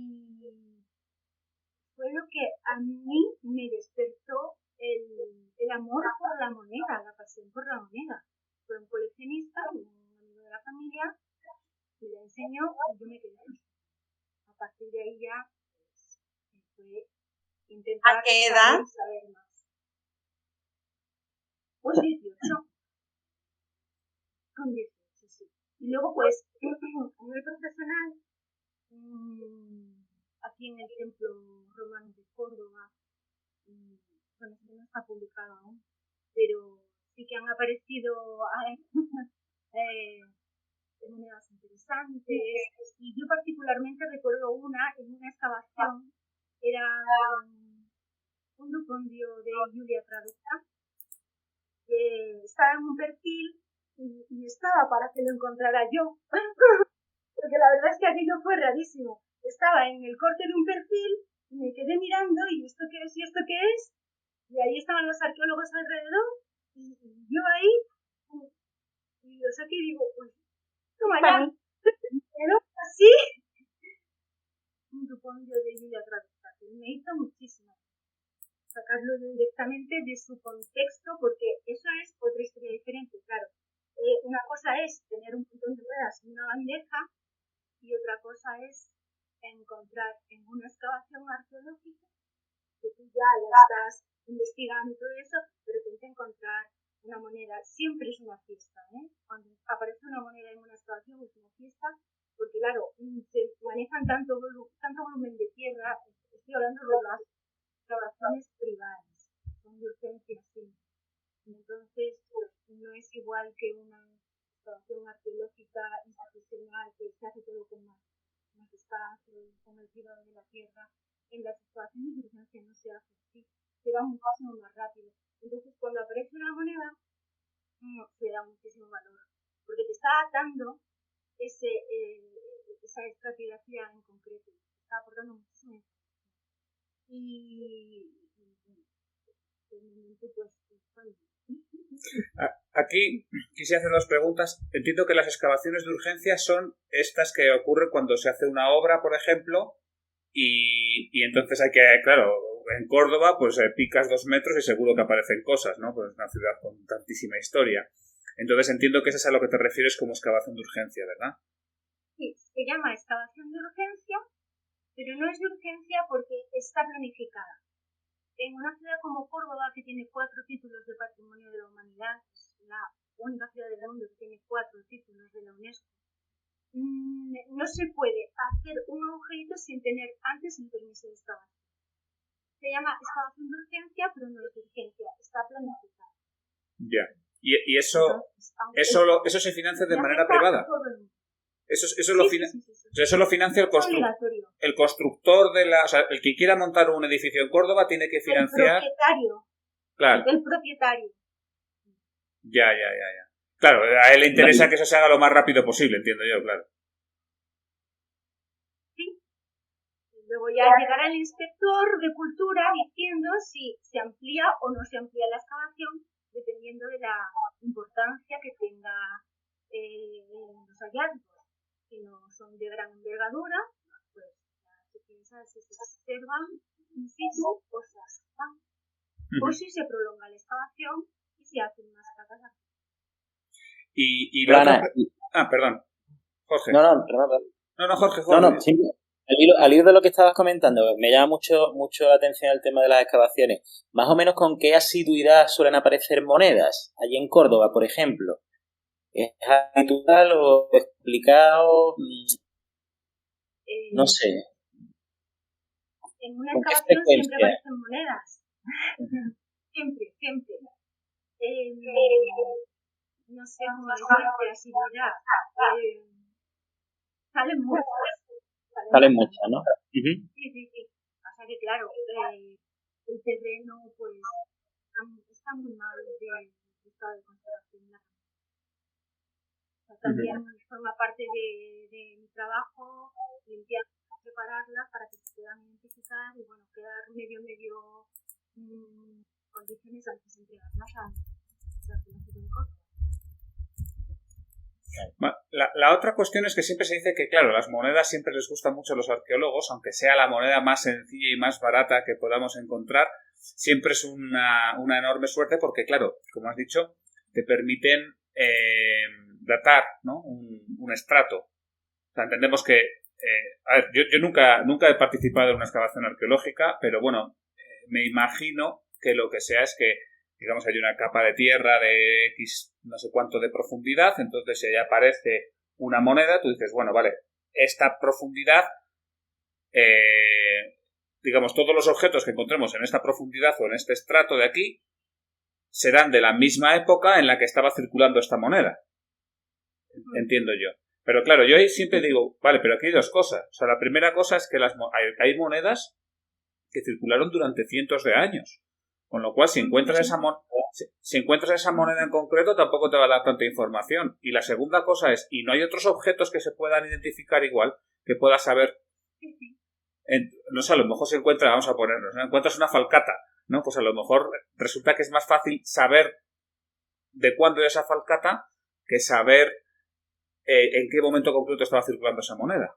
fue lo que a mí me despertó el amor por la moneda, la pasión por la moneda. Fue un coleccionista, un amigo de la familia, me la enseñó y yo me quedé. A partir de ahí ya fue intentar saber más. Pues 18. Con 18, sí. Y luego, pues, a nivel profesional, aquí en el Templo Romano de Córdoba, bueno, esto no está publicado aún, pero sí que han aparecido monedas interesantes. Y yo particularmente recuerdo una en una excavación, era un dupondio de Julia Traducta, que estaba en un perfil y estaba para que lo encontrara yo, porque la verdad es que aquello fue rarísimo. Estaba en el corte de un perfil y me quedé mirando y ¿esto qué es? ¿Y esto qué es? Y ahí estaban los arqueólogos alrededor y yo ahí y lo saqué y digo, pues toma ya, pero así un dupondio de Julia Traducta, que me hizo muchísimo. sacarlo directamente de su contexto, porque eso es otra historia diferente, claro. Una cosa es tener un montón de ruedas en una bandeja y otra cosa es encontrar en una excavación arqueológica, que tú ya la estás investigando y todo eso, de repente encontrar una moneda. Siempre es una fiesta, ¿eh? Cuando aparece una moneda en una excavación es una fiesta, porque claro, se manejan tanto volumen de tierra. Estoy hablando de las excavaciones privadas, son de urgencia, sí. Entonces, pues, no es igual que una excavación arqueológica institucional que se hace todo con más espacio, con el cuidado de la tierra. En las excavaciones de urgencia no se hace así, se va muchísimo más rápido. Entonces, cuando aparece una moneda, se da muchísimo valor, porque te está atando esa estratigrafía en concreto, te está aportando muchísimo información. Y de momento, pues, bueno. Aquí quisiera hacer dos preguntas. Entiendo que las excavaciones de urgencia son estas que ocurren cuando se hace una obra, por ejemplo, y entonces hay que, claro, en Córdoba pues picas 2 metros y seguro que aparecen cosas, ¿no? Pues es una ciudad con tantísima historia. Entonces entiendo que eso es a lo que te refieres como excavación de urgencia, ¿verdad? Sí, se llama excavación de urgencia, pero no es de urgencia porque está planificada. En una ciudad como Córdoba, que tiene 4 títulos de Patrimonio de la Humanidad, es la única ciudad del mundo que tiene 4 títulos de la UNESCO, no se puede hacer un agujerito sin tener antes el permiso de excavación. Se llama excavación de urgencia, pero no es de urgencia, está planificada. Ya. ¿Y eso se financia de manera privada? Eso lo financia el constructor de la... O sea, el que quiera montar un edificio en Córdoba tiene que financiar... El propietario. Claro. El propietario. Ya. Claro, a él le interesa que eso se haga lo más rápido posible, entiendo yo, claro. Sí. Luego ya llegará el inspector de cultura diciendo si se amplía o no se amplía la excavación, dependiendo de la importancia que tenga los hallazgos. Si no son de gran envergadura, pues se piensa si se observan in situ o se asestan. O si se prolonga la excavación y se hacen más catas. Y la otra... perdón. Jorge. Perdón. No, Jorge. No, sí, al hilo de lo que estabas comentando, me llama mucho la atención el tema de las excavaciones. Más o menos, ¿con qué asiduidad suelen aparecer monedas? Allí en Córdoba, por ejemplo. ¿Es habitual o es complicado? No sé. En una excavación siempre aparecen monedas. Siempre. No sé cómo decirte asiduidad. Salen muchas, ¿no? Sí. O sea que claro, el terreno pues está muy mal de estado de conservación. O sea, también forma parte de mi trabajo limpiar, prepararlas para que se puedan identificar y bueno, quedar medio condiciones antes de entregarlas a la Fundación de Córdoba. La otra cuestión es que siempre se dice que, claro, las monedas siempre les gustan mucho a los arqueólogos, aunque sea la moneda más sencilla y más barata que podamos encontrar, siempre es una enorme suerte porque, claro, como has dicho, te permiten datar, ¿no? un estrato. O sea, entendemos que... a ver, yo nunca he participado en una excavación arqueológica, pero bueno, me imagino que lo que sea es que, digamos, hay una capa de tierra de X no sé cuánto de profundidad, entonces si ahí aparece una moneda, tú dices, bueno, vale, esta profundidad, digamos, todos los objetos que encontremos en esta profundidad o en este estrato de aquí serán de la misma época en la que estaba circulando esta moneda. Entiendo yo. Pero claro, yo ahí siempre digo, vale, pero aquí hay dos cosas. O sea, la primera cosa es que hay monedas que circularon durante cientos de años. Con lo cual, si encuentras esa moneda en concreto, tampoco te va a dar tanta información. Y la segunda cosa es, ¿y no hay otros objetos que se puedan identificar igual, que puedas saber? No sé, a lo mejor se encuentra, vamos a ponernos, ¿no? Encuentras una falcata, ¿no? Pues a lo mejor resulta que es más fácil saber de cuándo es esa falcata que saber en qué momento concreto estaba circulando esa moneda.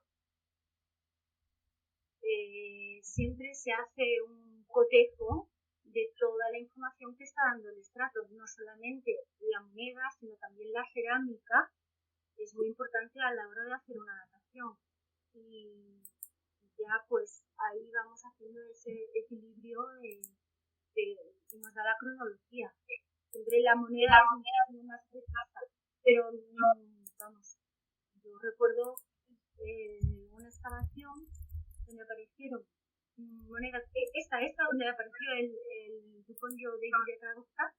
Siempre se hace un cotejo de toda la información que está dando el estrato, no solamente la moneda, sino también la cerámica. Es muy importante a la hora de hacer una datación. Y ya pues ahí vamos haciendo ese equilibrio que nos da la cronología. Siempre la moneda es mucho más precisa, pero no, vamos, yo recuerdo una excavación donde aparecieron monedas, esta donde apareció el Duponio de Villatragosta,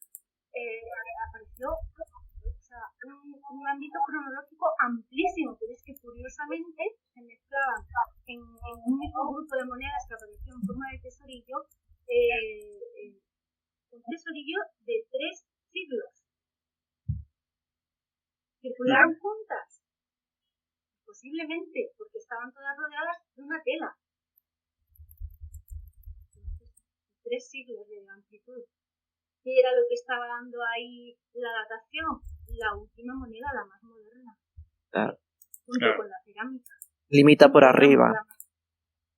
apareció, o sea, un ámbito cronológico amplísimo, pero es que curiosamente se mezclaban en un mismo grupo de monedas que apareció en forma de tesorillo, un tesorillo de 3 siglos. ¿Circularon juntas? Posiblemente, porque estaban todas rodeadas de una tela. 3 siglos de amplitud. ¿Qué era lo que estaba dando ahí la datación? La última moneda, la más moderna. Claro. Junto con la cerámica. Limita por arriba.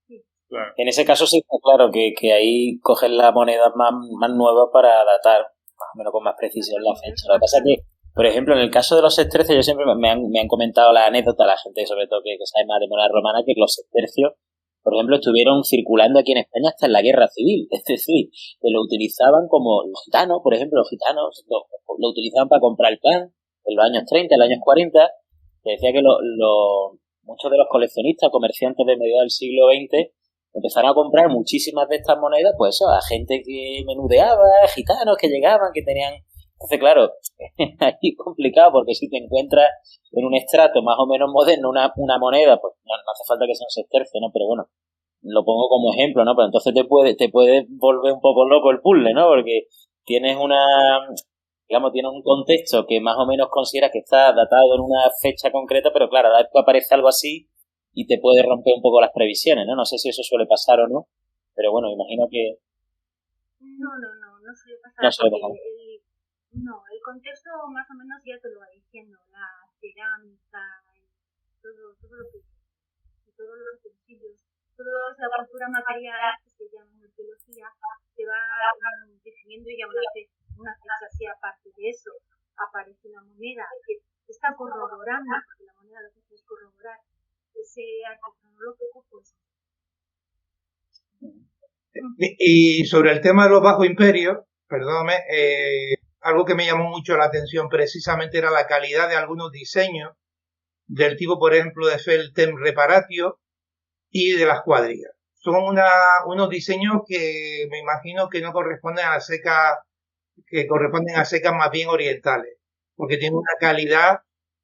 Sí. Claro. En ese caso sí está claro que ahí cogen la moneda más nueva para datar más o menos con más precisión la fecha. Lo que pasa es que, por ejemplo, en el caso de los sextercios, yo siempre me han comentado la anécdota, la gente sobre todo que sabe más de moneda romana, que los sextercios, por ejemplo, estuvieron circulando aquí en España hasta en la Guerra Civil. Es decir, que lo utilizaban como los gitanos, por ejemplo, los gitanos lo utilizaban para comprar el pan en los años 30, en los años 40. Se decía que muchos de los coleccionistas, comerciantes de mediados del siglo XX, empezaron a comprar muchísimas de estas monedas, pues eso, a gente que menudeaba, gitanos que llegaban, que tenían... Entonces, claro, ahí es complicado porque si te encuentras en un estrato más o menos moderno una moneda, pues no hace falta que sea un sextercio, ¿no? Pero bueno, lo pongo como ejemplo, ¿no? Pero entonces te puede volver un poco loco el puzzle, ¿no? Porque tienes tienes un contexto que más o menos consideras que está datado en una fecha concreta, pero claro, después aparece algo así y te puede romper un poco las previsiones, ¿no? No sé si eso suele pasar o no, pero bueno, imagino que... No suele pasar. No suele pasar. El contexto más o menos ya te lo va diciendo, la cerámica, todo lo que, todos los utensilios, toda la cultura material que se llama arqueología, se va definiendo ya una fecha así aparte de eso. Aparece una moneda que está corroborando, porque la moneda lo que hace es corroborar ese arte cronológico, pues. Y sobre el tema de los bajos imperios, perdóname, algo que me llamó mucho la atención precisamente era la calidad de algunos diseños del tipo, por ejemplo, de Feltem Reparatio y de las cuadrillas. Son unos diseños que me imagino que no corresponden a secas, que corresponden a secas más bien orientales, porque tienen una calidad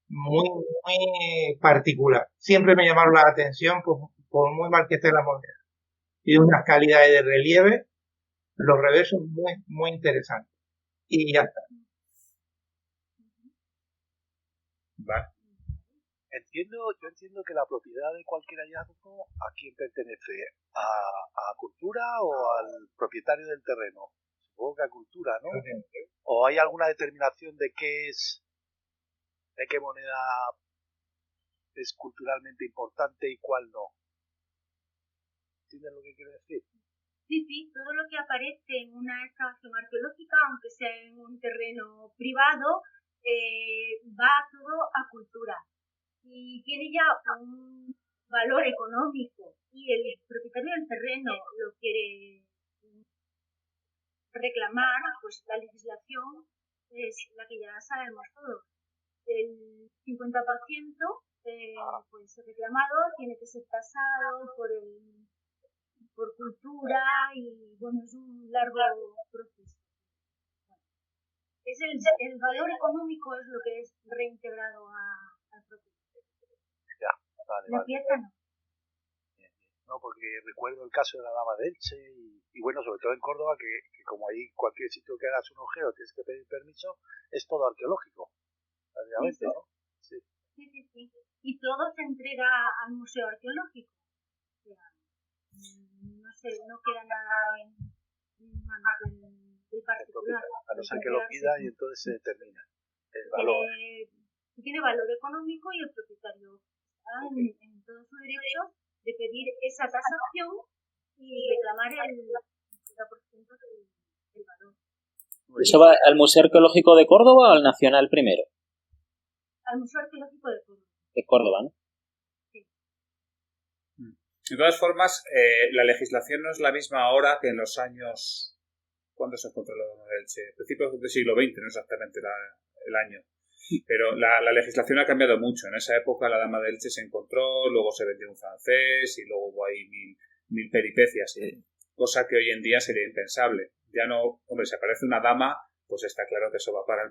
muy, muy particular. Siempre me llamaron la atención por muy mal que esté la moneda. Y unas calidades de relieve, los reversos muy, muy interesantes. Y ya está. Vale. Yo entiendo que la propiedad de cualquier hallazgo, ¿a quién pertenece? ¿A cultura o al propietario del terreno? Supongo que a cultura, ¿no? ¿O hay alguna determinación de qué moneda es culturalmente importante y cuál no? ¿Entiendes lo que quiero decir? Sí, todo lo que aparece en una excavación arqueológica, aunque sea en un terreno privado, va todo a cultura. Y tiene ya un valor económico y el propietario del terreno lo quiere reclamar, pues la legislación es la que ya sabemos todos. El 50% pues reclamado tiene que ser tasado por cultura y bueno, es un largo proceso. Es el valor económico es lo que es reintegrado al proceso. Ya, vale. La pieza no. Bien. No, porque recuerdo el caso de la Dama de Elche y bueno, sobre todo en Córdoba, que como ahí cualquier sitio que hagas un ojeo tienes que pedir permiso, es todo arqueológico, obviamente, ¿no? Sí. Y todo se entrega al Museo Arqueológico. O sea, no sé, no queda nada en manos del particular. A no ser que lo pida y entonces se determina el valor. Tiene valor económico y el propietario está en todo su derecho de pedir esa tasación y reclamar el 50% del el valor. ¿Eso va al Museo Arqueológico de Córdoba o al Nacional primero? Al Museo Arqueológico de Córdoba. De Córdoba, ¿no? Sí. De todas formas, la legislación no es la misma ahora que en los años... ¿Cuándo se encontró la Dama de Elche? Principios del siglo XX, no exactamente el año. Pero la legislación ha cambiado mucho. En esa época la Dama de Elche se encontró, luego se vendió un francés y luego hubo ahí mil peripecias. Cosa que hoy en día sería impensable. Ya no, hombre, si aparece una dama, pues está claro que eso va para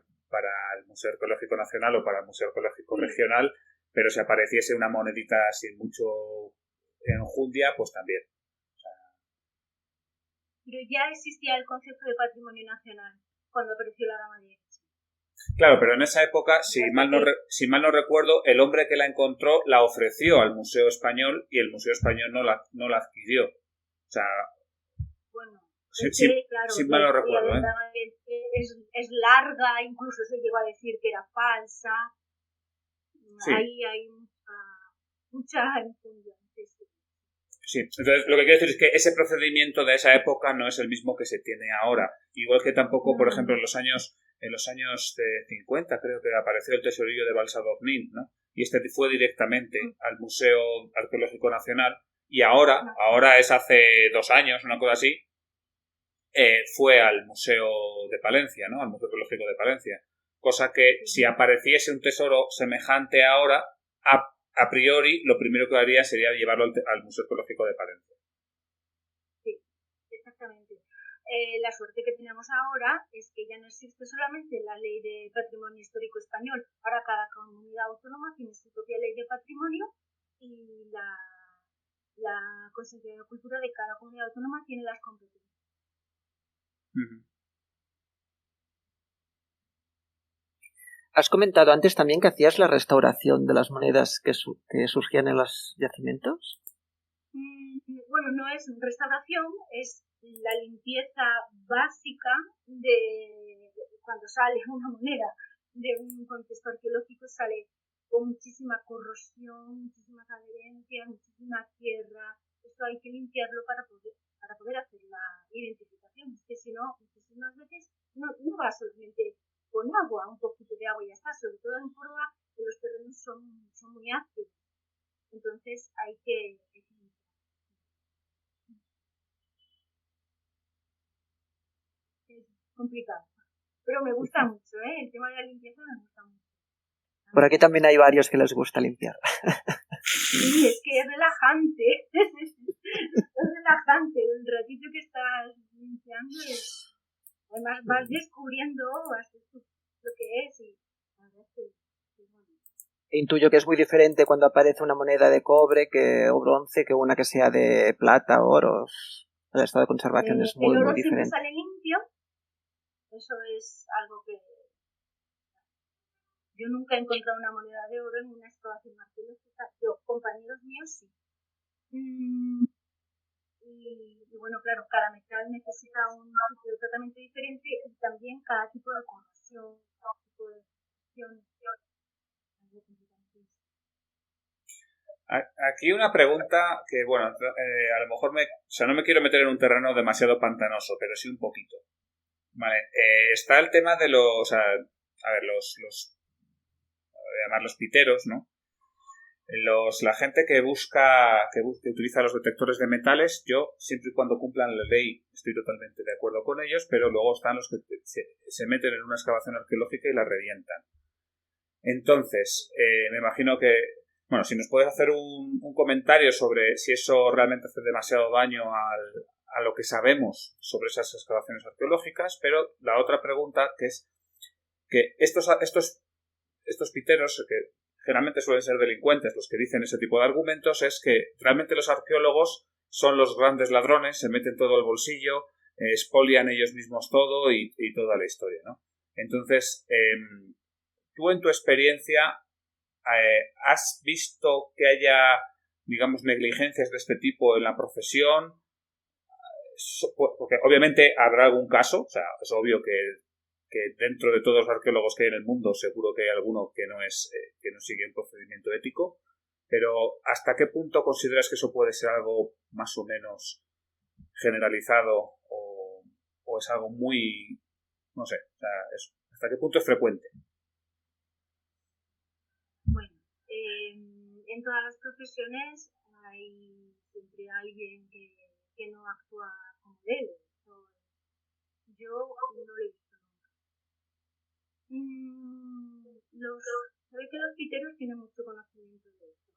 el Museo Arqueológico Nacional o para el Museo Arqueológico Regional, pero si apareciese una monedita sin mucho enjundia, pues también. Pero ya existía el concepto de patrimonio nacional cuando apareció la Dama de Elche. Claro, pero en esa época, si mal no recuerdo, el hombre que la encontró la ofreció al Museo Español y el Museo Español no la adquirió. O sea, bueno, claro, si mal no recuerdo. La Dama de Elche es larga, incluso se llegó a decir que era falsa. Sí. Ahí hay mucha enjundia. Sí, entonces lo que quiero decir es que ese procedimiento de esa época no es el mismo que se tiene ahora. Igual que tampoco, por ejemplo, en los años de 50 creo que apareció el tesorillo de Balsadornín, ¿no? Y este fue directamente al Museo Arqueológico Nacional y ahora es hace 2 años, una cosa así, fue al Museo de Palencia, ¿no? Al Museo Arqueológico de Palencia. Cosa que si apareciese un tesoro semejante ahora, a priori, lo primero que haría sería llevarlo al Museo Arqueológico de Palencia. Sí, exactamente. La suerte que tenemos ahora es que ya no existe solamente la Ley de Patrimonio Histórico Español. Ahora cada comunidad autónoma tiene su propia ley de patrimonio y la Consejería de Cultura de cada comunidad autónoma tiene las competencias. Uh-huh. Has comentado antes también que hacías la restauración de las monedas que surgían en los yacimientos. Bueno, no es restauración, es la limpieza básica de cuando sale una moneda de un contexto arqueológico, sale con muchísima corrosión, muchísimas adherencias, muchísima tierra. Esto hay que limpiarlo para poder hacer la identificación. Es que si no, muchísimas veces no va solamente con agua, un poquito de agua y ya está. Sobre todo en Córdoba, los terrenos son muy ácidos. Entonces hay que es complicado. Pero me gusta mucho, el tema de la limpieza me gusta mucho. Por aquí también hay varios que les gusta limpiar. Sí, es que es relajante. Es relajante. El ratito que estás limpiando además vas descubriendo lo que es y la verdad es que bueno. Intuyo que es muy diferente cuando aparece una moneda de cobre o bronce que una que sea de plata o oro. El estado de conservación es muy, muy diferente. El oro siempre sale limpio. Eso es algo que yo nunca he encontrado una moneda de oro en una excavación arqueológica. Compañeros míos sí. Y bueno, claro, cada metal necesita un tipo de tratamiento diferente y también cada tipo de corrosión, cada tipo de corrosión. Aquí una pregunta que, bueno, a lo mejor no me quiero meter en un terreno demasiado pantanoso, pero sí un poquito. Vale, está el tema de los piteros, ¿no? La gente que utiliza los detectores de metales, yo, siempre y cuando cumplan la ley, estoy totalmente de acuerdo con ellos, pero luego están los que se meten en una excavación arqueológica y la revientan. Entonces, me imagino que, bueno, si nos puedes hacer un comentario sobre si eso realmente hace demasiado daño a lo que sabemos sobre esas excavaciones arqueológicas, pero la otra pregunta que es que estos piteros, que generalmente suelen ser delincuentes los que dicen ese tipo de argumentos, es que realmente los arqueólogos son los grandes ladrones, se meten todo al bolsillo, expolian ellos mismos todo y toda la historia, ¿no? Entonces, tú en tu experiencia ¿has visto que haya, digamos, negligencias de este tipo en la profesión? Porque obviamente habrá algún caso, o sea, es obvio que dentro de todos los arqueólogos que hay en el mundo seguro que hay alguno que no sigue un procedimiento ético, pero ¿hasta qué punto consideras que eso puede ser algo más o menos generalizado o o es algo muy, no sé, o sea, ¿hasta qué punto es frecuente? Bueno, en todas las profesiones hay siempre alguien que no actúa como debe. Yo no lo he visto nunca. Se ve que los piteros tienen mucho conocimiento de esto,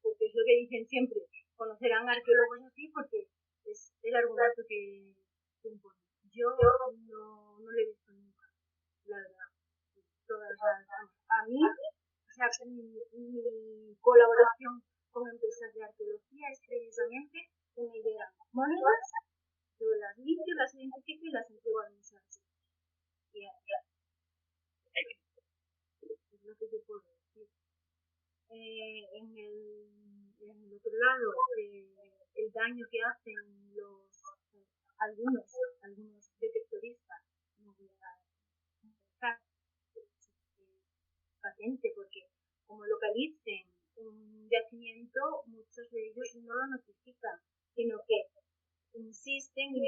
porque es lo que dicen siempre, conocerán arqueólogos así porque es el argumento que imponen. Yo no lo he visto nunca, la verdad. A mí, o sea, mi colaboración con empresas de arqueología es precisamente que me llegan monedas, yo las limpio, las identifico y las entrego al museo. Es lo que yo puedo decir. En el otro lado, el daño que hacen algunos detectoristas, no voy a empezar patente, porque como localicen un yacimiento, muchos de ellos no lo notifican, sino que insisten, y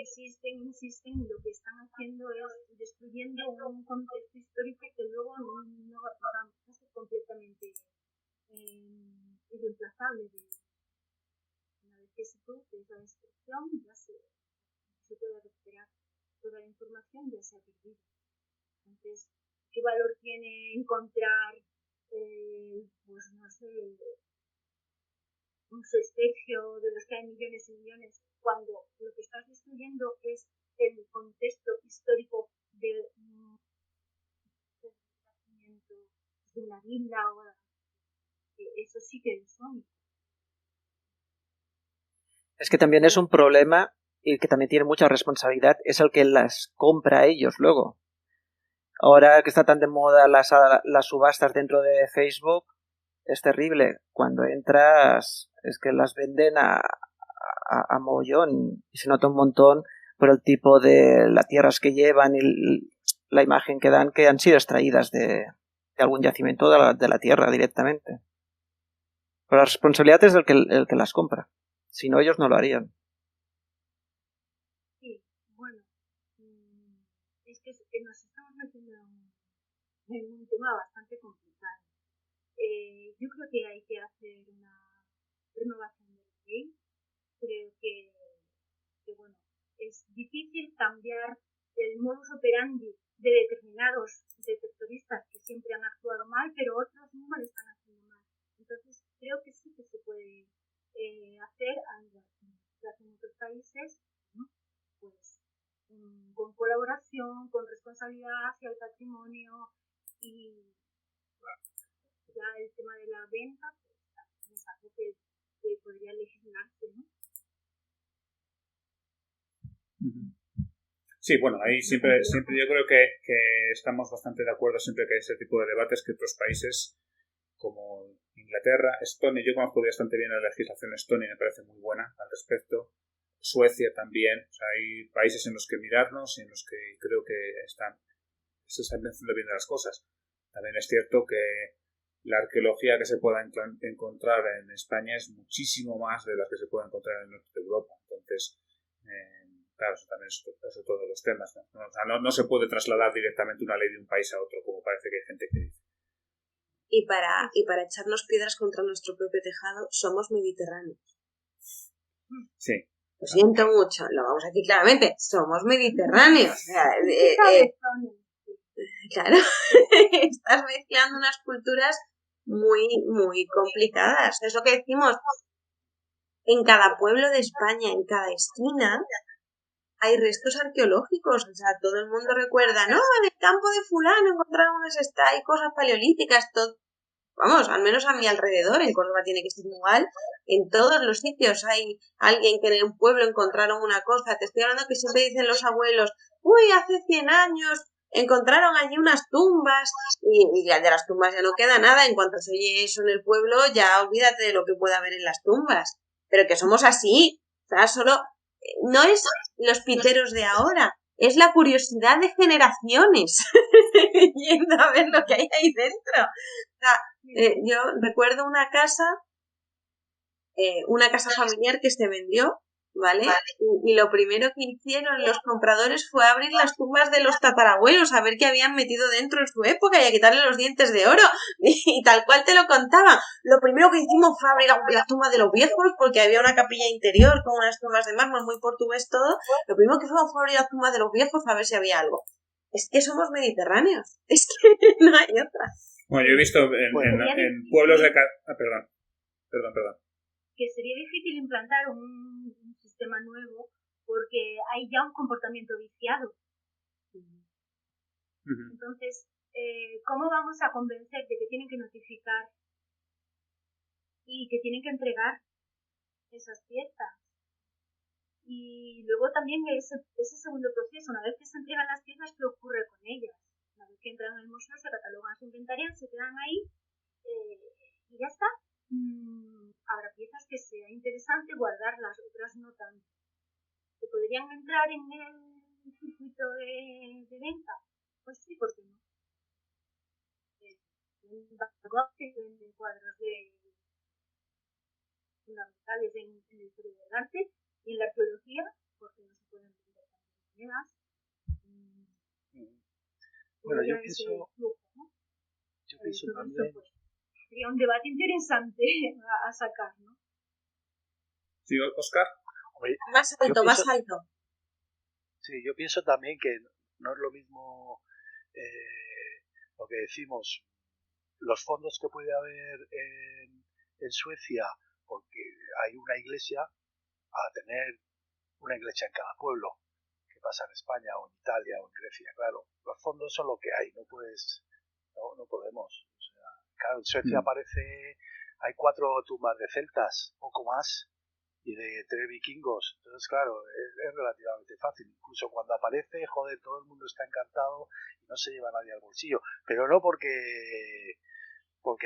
lo que están haciendo es destruyendo un contexto histórico que luego no va a ser completamente irreemplazable. Una vez que se produce esa destrucción, ya se puede recuperar toda la información, ya se ha perdido. Entonces, ¿qué valor tiene encontrar, pues no sé, un sestegio de los que hay millones y millones, cuando lo que estás destruyendo es el contexto histórico de una isla? Ahora, eso sí que son. Es que también es un problema y que también tiene mucha responsabilidad, es el que las compra a ellos luego. Ahora que está tan de moda las subastas dentro de Facebook, es terrible. Cuando entras, es que las venden a mogollón y se nota un montón por el tipo de las tierras que llevan y la imagen que dan, que han sido extraídas de algún yacimiento de la tierra directamente. Pero la responsabilidad es del que las compra. Si no, ellos no lo harían. Sí, bueno, es que nos estamos metiendo en un tema bastante complicado. Yo creo que hay que hacer una renovación de la ley. Creo que bueno, es difícil cambiar el modus operandi de determinados detectoristas que siempre han actuado mal, pero otros no lo están haciendo mal. Entonces, creo que sí que se puede hacer en otros países, ¿no? Pues con colaboración, con responsabilidad hacia el patrimonio, y ya el tema de la venta, pues es algo que podría legislarse, ¿no? Sí, bueno, ahí siempre yo creo que estamos bastante de acuerdo siempre que hay ese tipo de debates, que otros países como Inglaterra, Estonia, yo conozco bastante bien la legislación estonia y me parece muy buena al respecto, Suecia también, o sea, hay países en los que mirarnos y en los que creo que se están haciendo bien las cosas. También es cierto que la arqueología que se pueda encontrar en España es muchísimo más de las que se puede encontrar en el norte de Europa, entonces claro, eso también es todos los temas, ¿no? O sea, no se puede trasladar directamente una ley de un país a otro, como parece que hay gente que dice. Y para echarnos piedras contra nuestro propio tejado, somos mediterráneos. Sí. Lo siento mucho, lo vamos a decir claramente, somos mediterráneos. Claro, estás mezclando unas culturas muy, muy complicadas. Es lo que decimos, en cada pueblo de España, en cada esquina, hay restos arqueológicos. O sea, todo el mundo recuerda, no, en el campo de fulano encontraron hay cosas paleolíticas, todo. Vamos, al menos a mi alrededor, en Córdoba tiene que ser igual. En todos los sitios hay alguien que en un pueblo encontraron una cosa. Te estoy hablando que siempre dicen los abuelos, uy, hace 100 años encontraron allí unas tumbas, y ya de las tumbas ya no queda nada. En cuanto se oye eso en el pueblo, ya olvídate de lo que pueda haber en las tumbas. Pero que somos así. O sea, solo no es los piteros de ahora, es la curiosidad de generaciones yendo a ver lo que hay ahí dentro. O sea, yo recuerdo una casa familiar que se vendió ¿vale? Y lo primero que hicieron los compradores fue abrir las tumbas de los tatarabuelos a ver qué habían metido dentro en su época y a quitarle los dientes de oro. Y tal cual te lo contaba. Lo primero que hicimos fue abrir la tumba de los viejos porque había una capilla interior con unas tumbas de mármol, muy portugués todo. Lo primero que hicimos fue abrir la tumba de los viejos a ver si había algo. Es que somos mediterráneos. Es que no hay otra. Bueno, yo he visto en pueblos de... Perdón. Que sería difícil implantar un sistema nuevo porque hay ya un comportamiento viciado. Entonces, ¿cómo vamos a convencer de que tienen que notificar y que tienen que entregar esas piezas? Y luego también ese segundo proceso, una vez que se entregan las piezas, ¿qué ocurre con ellas? Una vez que entran en el museo, se catalogan, se inventarian, se quedan ahí y ya está. Habrá piezas que sea interesante guardarlas, otras no tanto. ¿Que podrían entrar en el circuito de venta? Pues sí, ¿por qué no? En Van Gogh que venden cuadros fundamentales en la historia del arte y en la arqueología, porque no se pueden vender tantas monedas. Bueno, yo pienso también... Pues, sería un debate interesante a sacar, ¿no? ¿Sí, Óscar? Más alto. Sí, yo pienso también que no es lo mismo lo que decimos, los fondos que puede haber en Suecia, porque hay una iglesia, a tener una iglesia en cada pueblo, que pasa en España o en Italia o en Grecia, claro. Los fondos son lo que hay, no podemos. O sea, claro, en Suecia hay 4 tumbas de celtas, poco más, y de 3 vikingos. Entonces, claro, es relativamente fácil. Incluso cuando aparece, joder, todo el mundo está encantado y no se lleva nadie al bolsillo. Pero no porque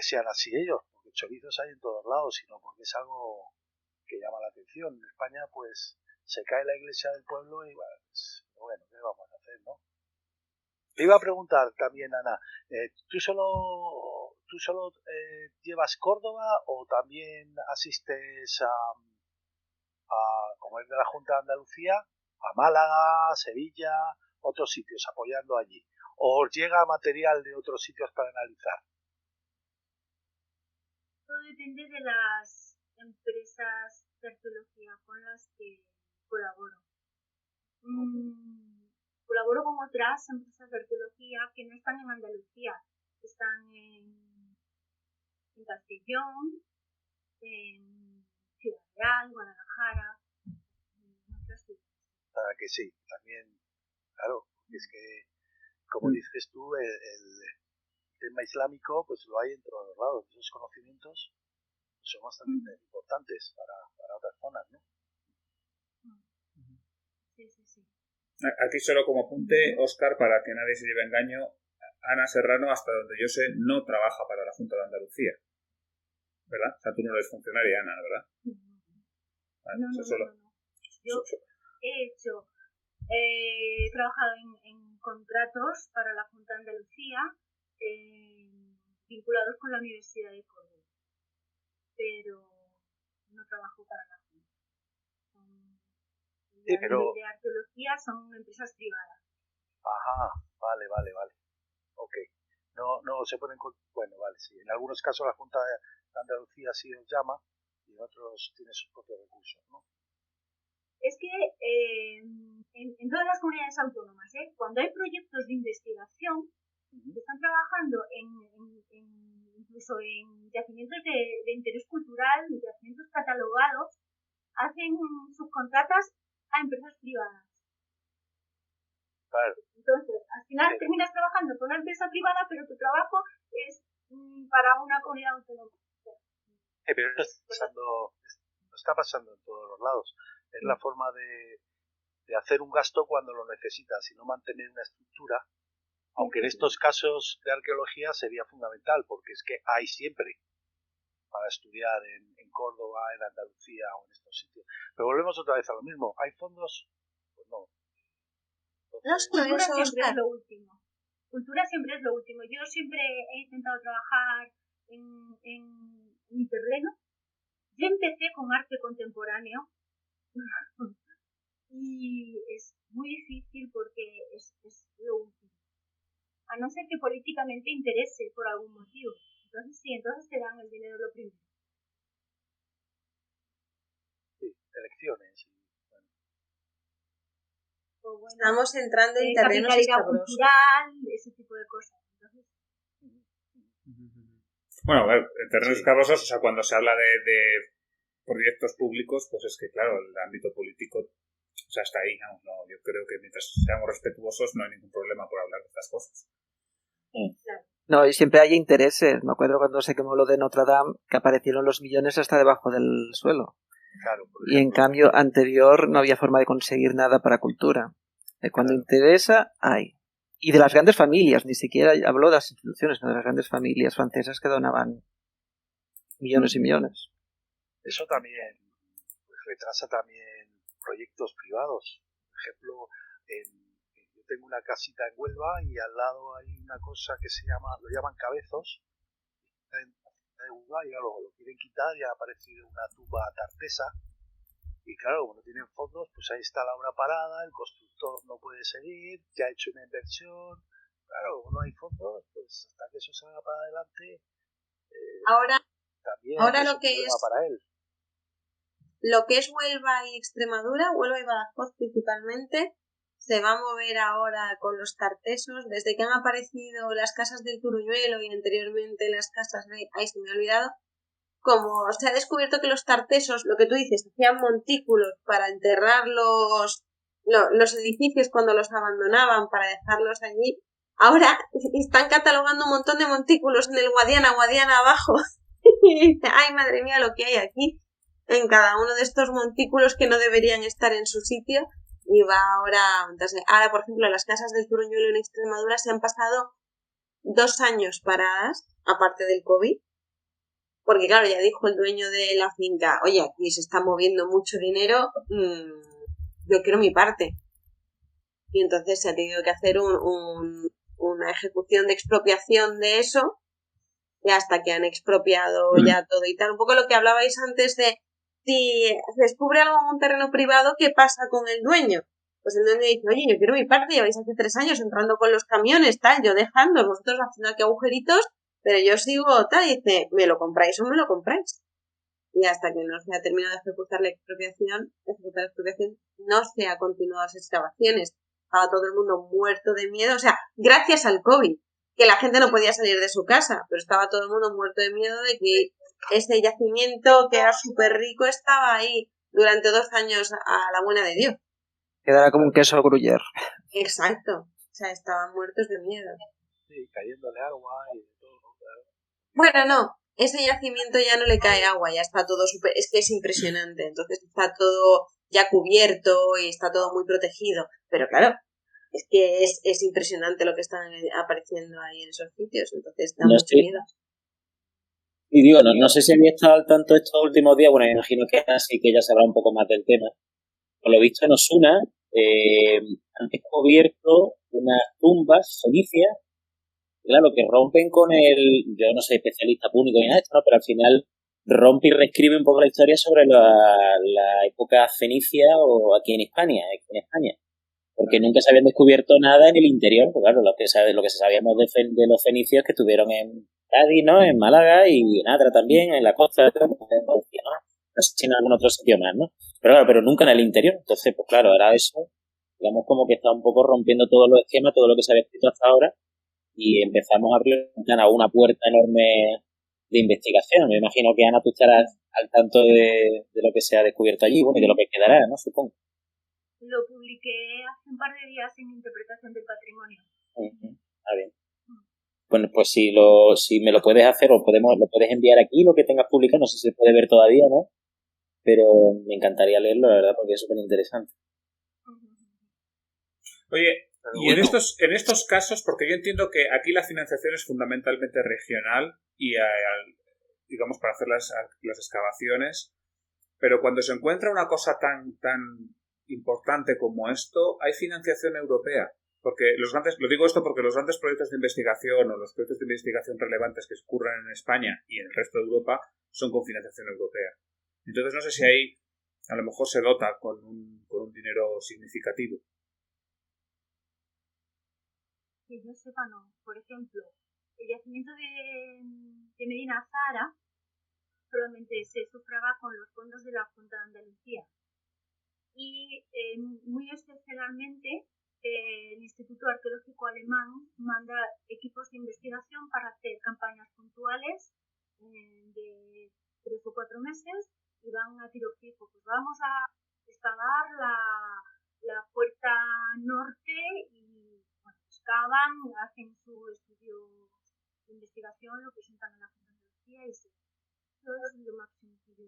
sean así ellos, porque chorizos hay en todos lados, sino porque es algo que llama la atención. En España, pues, se cae la iglesia del pueblo y bueno, ¿qué vamos a hacer, no? Te iba a preguntar también, Ana, ¿tú solo llevas Córdoba o también asistes como es de la Junta de Andalucía, a Málaga, Sevilla, otros sitios, apoyando allí? ¿O os llega material de otros sitios para analizar? Todo depende de las empresas de arqueología con las que colaboro. Colaboro con otras empresas de arqueología que no están en Andalucía, están en Castellón, en Ciudad Real, Guadalajara, en otras ciudades. Para que sí, también, claro, es que, como dices tú, el tema islámico, pues lo hay en todos los lados. Esos conocimientos son bastante importantes para otras zonas, ¿no? Sí. Aquí solo como apunte, Óscar, para que nadie se lleve engaño, Ana Serrano, hasta donde yo sé, no trabaja para la Junta de Andalucía, ¿verdad? O sea, tú no eres funcionaria, Ana, ¿verdad? No. Yo he trabajado en contratos para la Junta de Andalucía vinculados con la Universidad de Córdoba, pero no trabajo para la Junta. A nivel de arqueología son empresas privadas. Ajá, vale. Ok. No se ponen bueno, vale, sí. En algunos casos la Junta de Andalucía sí os llama y en otros tiene sus propios recursos, ¿no? Es que en todas las comunidades autónomas, cuando hay proyectos de investigación, están trabajando incluso en yacimientos de interés cultural, yacimientos catalogados, hacen subcontratas a empresas privadas. Claro. Entonces, al final terminas trabajando con una empresa privada, pero tu trabajo es para una comunidad autónoma. Pero esto está pasando en todos los lados. Es la forma de hacer un gasto cuando lo necesitas y no mantener una estructura, aunque en estos casos de arqueología sería fundamental, porque es que hay siempre para estudiar en Córdoba, en Andalucía o en estos sitios. Pero volvemos otra vez a lo mismo. ¿Hay fondos? Pues no. Entonces, cultura siempre es lo último. Cultura siempre es lo último. Yo siempre he intentado trabajar en mi terreno. Yo empecé con arte contemporáneo Y es muy difícil porque es lo último. A no ser que políticamente interese por algún motivo. Entonces sí, entonces te dan el dinero lo primero. Sí, elecciones. Bueno. O bueno, Estamos entrando en terrenos capitalidad escabrosos. cultural, ese tipo de cosas. Entonces, Bueno, a ver, en terrenos Sí. escabrosos, o sea, cuando se habla de proyectos públicos, pues es que, claro, el ámbito político, o sea, está ahí, ¿no? Yo creo que mientras seamos respetuosos no hay ningún problema por hablar de estas cosas. No, y siempre hay intereses. Me acuerdo cuando se quemó lo de Notre Dame, que aparecieron los millones hasta debajo del suelo. Claro, por Y en ejemplo, cambio, anterior no había forma de conseguir nada para cultura. Cuando Claro. interesa, hay. Y de las grandes familias, ni siquiera hablo de las instituciones, sino de las grandes familias francesas que donaban millones y millones. eso también pues, retrasa también proyectos privados. Por ejemplo, yo tengo una casita en Huelva y al lado hay una cosa que lo llaman Cabezos. De Huelva, y claro, lo quieren quitar y ha aparecido una tumba tartesa. Y claro, como no tienen fondos, pues ahí está la obra parada, el constructor no puede seguir, ya ha hecho una inversión. Claro, como no hay fondos, pues hasta que eso salga para adelante, Ahora también Ahora es lo un que problema es- para él. lo que es Huelva y Extremadura, Huelva y Badajoz principalmente, se va a mover ahora con los tartesos. Desde que han aparecido las casas del Turuñuelo y anteriormente las casas de... Ay, se me ha olvidado. Como se ha descubierto que los tartesos, lo que tú dices, hacían montículos para enterrar los edificios cuando los abandonaban, para dejarlos allí. Ahora están catalogando un montón de montículos en el Guadiana abajo. Y dice, ay, madre mía, lo que hay aquí en cada uno de estos montículos que no deberían estar en su sitio. Y va ahora, entonces, ahora, por ejemplo, las casas del Turuñuelo en Extremadura se han pasado 2 años paradas, aparte del COVID, porque claro, ya dijo el dueño de la finca, oye, aquí se está moviendo mucho dinero, yo quiero mi parte. Y entonces se ha tenido que hacer una ejecución de expropiación de eso, y hasta que han expropiado ya todo y tal. Un poco lo que hablabais antes de si se descubre algo en un terreno privado, ¿qué pasa con el dueño? Pues el dueño dice, oye, yo quiero mi parte, lleváis hace 3 años entrando con los camiones, tal, yo dejando, vosotros haciendo aquí agujeritos, pero yo sigo tal, y dice, ¿me lo compráis o me lo compráis? Y hasta que no se ha terminado de ejecutar la expropiación, no se ha continuado las excavaciones. Estaba todo el mundo muerto de miedo, o sea, gracias al COVID, que la gente no podía salir de su casa, pero estaba todo el mundo muerto de miedo de que ese yacimiento, que era súper rico, estaba ahí durante 2 años a la buena de Dios. Quedará como un queso gruyère. Exacto. O sea, estaban muertos de miedo. Sí, cayéndole agua y de todo, claro. Bueno, no, ese yacimiento ya no le cae agua, ya está todo súper... Es que es impresionante, entonces está todo ya cubierto y está todo muy protegido. Pero claro, es que es impresionante lo que están apareciendo ahí en esos sitios, entonces da No mucho estoy- miedo. Y digo, no sé si había estado al tanto estos últimos días, bueno, me imagino que así que ya sabrá un poco más del tema. Por lo visto en Osuna han descubierto unas tumbas fenicias, claro, que rompen con yo no soy especialista público ni nada de esto, ¿no? Pero al final rompe y reescribe un poco la historia sobre la época fenicia o aquí en España, porque nunca se habían descubierto nada en el interior, pues claro, lo que sabíamos de los fenicios que estuvieron en Cádiz, ¿no? En Málaga y en Adra también, en la costa, ¿no? No sé si en algún otro sitio más, ¿no? Pero claro, pero nunca en el interior. Entonces, pues claro, ahora eso, digamos como que está un poco rompiendo todos los esquemas, todo lo que se había escrito hasta ahora, y empezamos a abrir una puerta enorme de investigación. Me imagino que Ana, tú estarás al tanto de lo que se ha descubierto allí, bueno, y de lo que quedará, ¿no? Supongo. lo publiqué hace un par de días en Interpretación del Patrimonio. Está bien. Bueno, pues si me lo puedes hacer o lo puedes enviar aquí, lo que tengas publicado, no sé si se puede ver todavía, ¿no? Pero me encantaría leerlo, la verdad, porque es súper interesante. Oye, Pero y bueno, en estos casos, porque yo entiendo que aquí la financiación es fundamentalmente regional y digamos para hacer las excavaciones, pero cuando se encuentra una cosa tan importante como esto, hay financiación europea. Porque lo digo esto porque los grandes proyectos de investigación o los proyectos de investigación relevantes que ocurren en España y en el resto de Europa son con financiación europea. Entonces no sé si hay a lo mejor se dota con un dinero significativo. Que yo sepa, no. Por ejemplo, el yacimiento de Medina Zahara solamente se sufragaba con los fondos de la Junta de Andalucía. Y muy excepcionalmente, el Instituto Arqueológico Alemán manda equipos de investigación para hacer campañas puntuales de 3 o 4 meses y van a tiro fijo. Pues vamos a excavar la puerta norte y bueno, excavan, hacen su estudio de investigación, lo presentan en la Junta de Andalucía y sí. Todo es lo máximo que yo.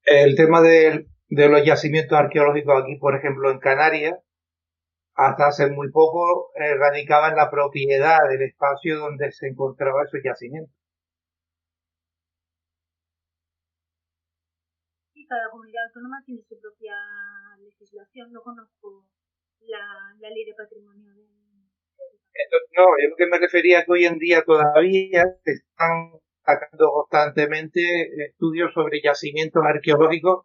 El tema de los yacimientos arqueológicos aquí, por ejemplo, en Canarias, hasta hace muy poco radicaba en la propiedad del espacio donde se encontraban esos yacimientos. Sí, cada comunidad autónoma tiene su propia legislación. No conozco la ley de patrimonio de... No, yo lo que me refería es que hoy en día todavía se están sacando constantemente estudios sobre yacimientos arqueológicos.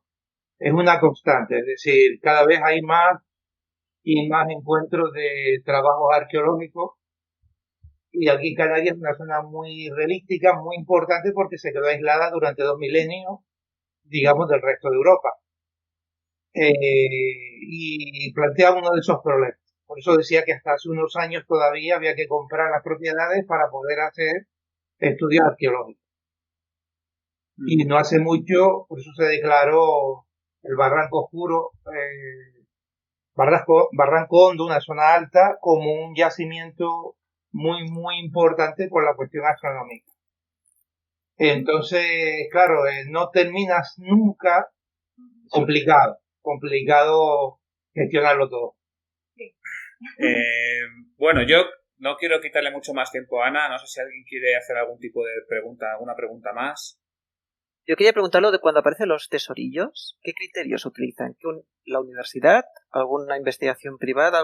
Es una constante, es decir, cada vez hay más y más encuentros de trabajos arqueológicos. Y aquí Canarias es una zona muy relíctica, muy importante porque se quedó aislada durante 2 milenios, digamos, del resto de Europa. Y plantea uno de esos problemas. Por eso decía que hasta hace unos años todavía había que comprar las propiedades para poder hacer estudios arqueológicos. Y no hace mucho, por eso se declaró el Barranco Oscuro, Barranco Hondo, una zona alta, como un yacimiento muy, muy importante por la cuestión astronómica. Entonces, claro, no terminas nunca, complicado gestionarlo todo. Bueno, yo no quiero quitarle mucho más tiempo a Ana. No sé si alguien quiere hacer algún tipo de pregunta, alguna pregunta más. Yo quería preguntarlo de cuando aparecen los tesorillos, ¿qué criterios utilizan? ¿La universidad? ¿Alguna investigación privada?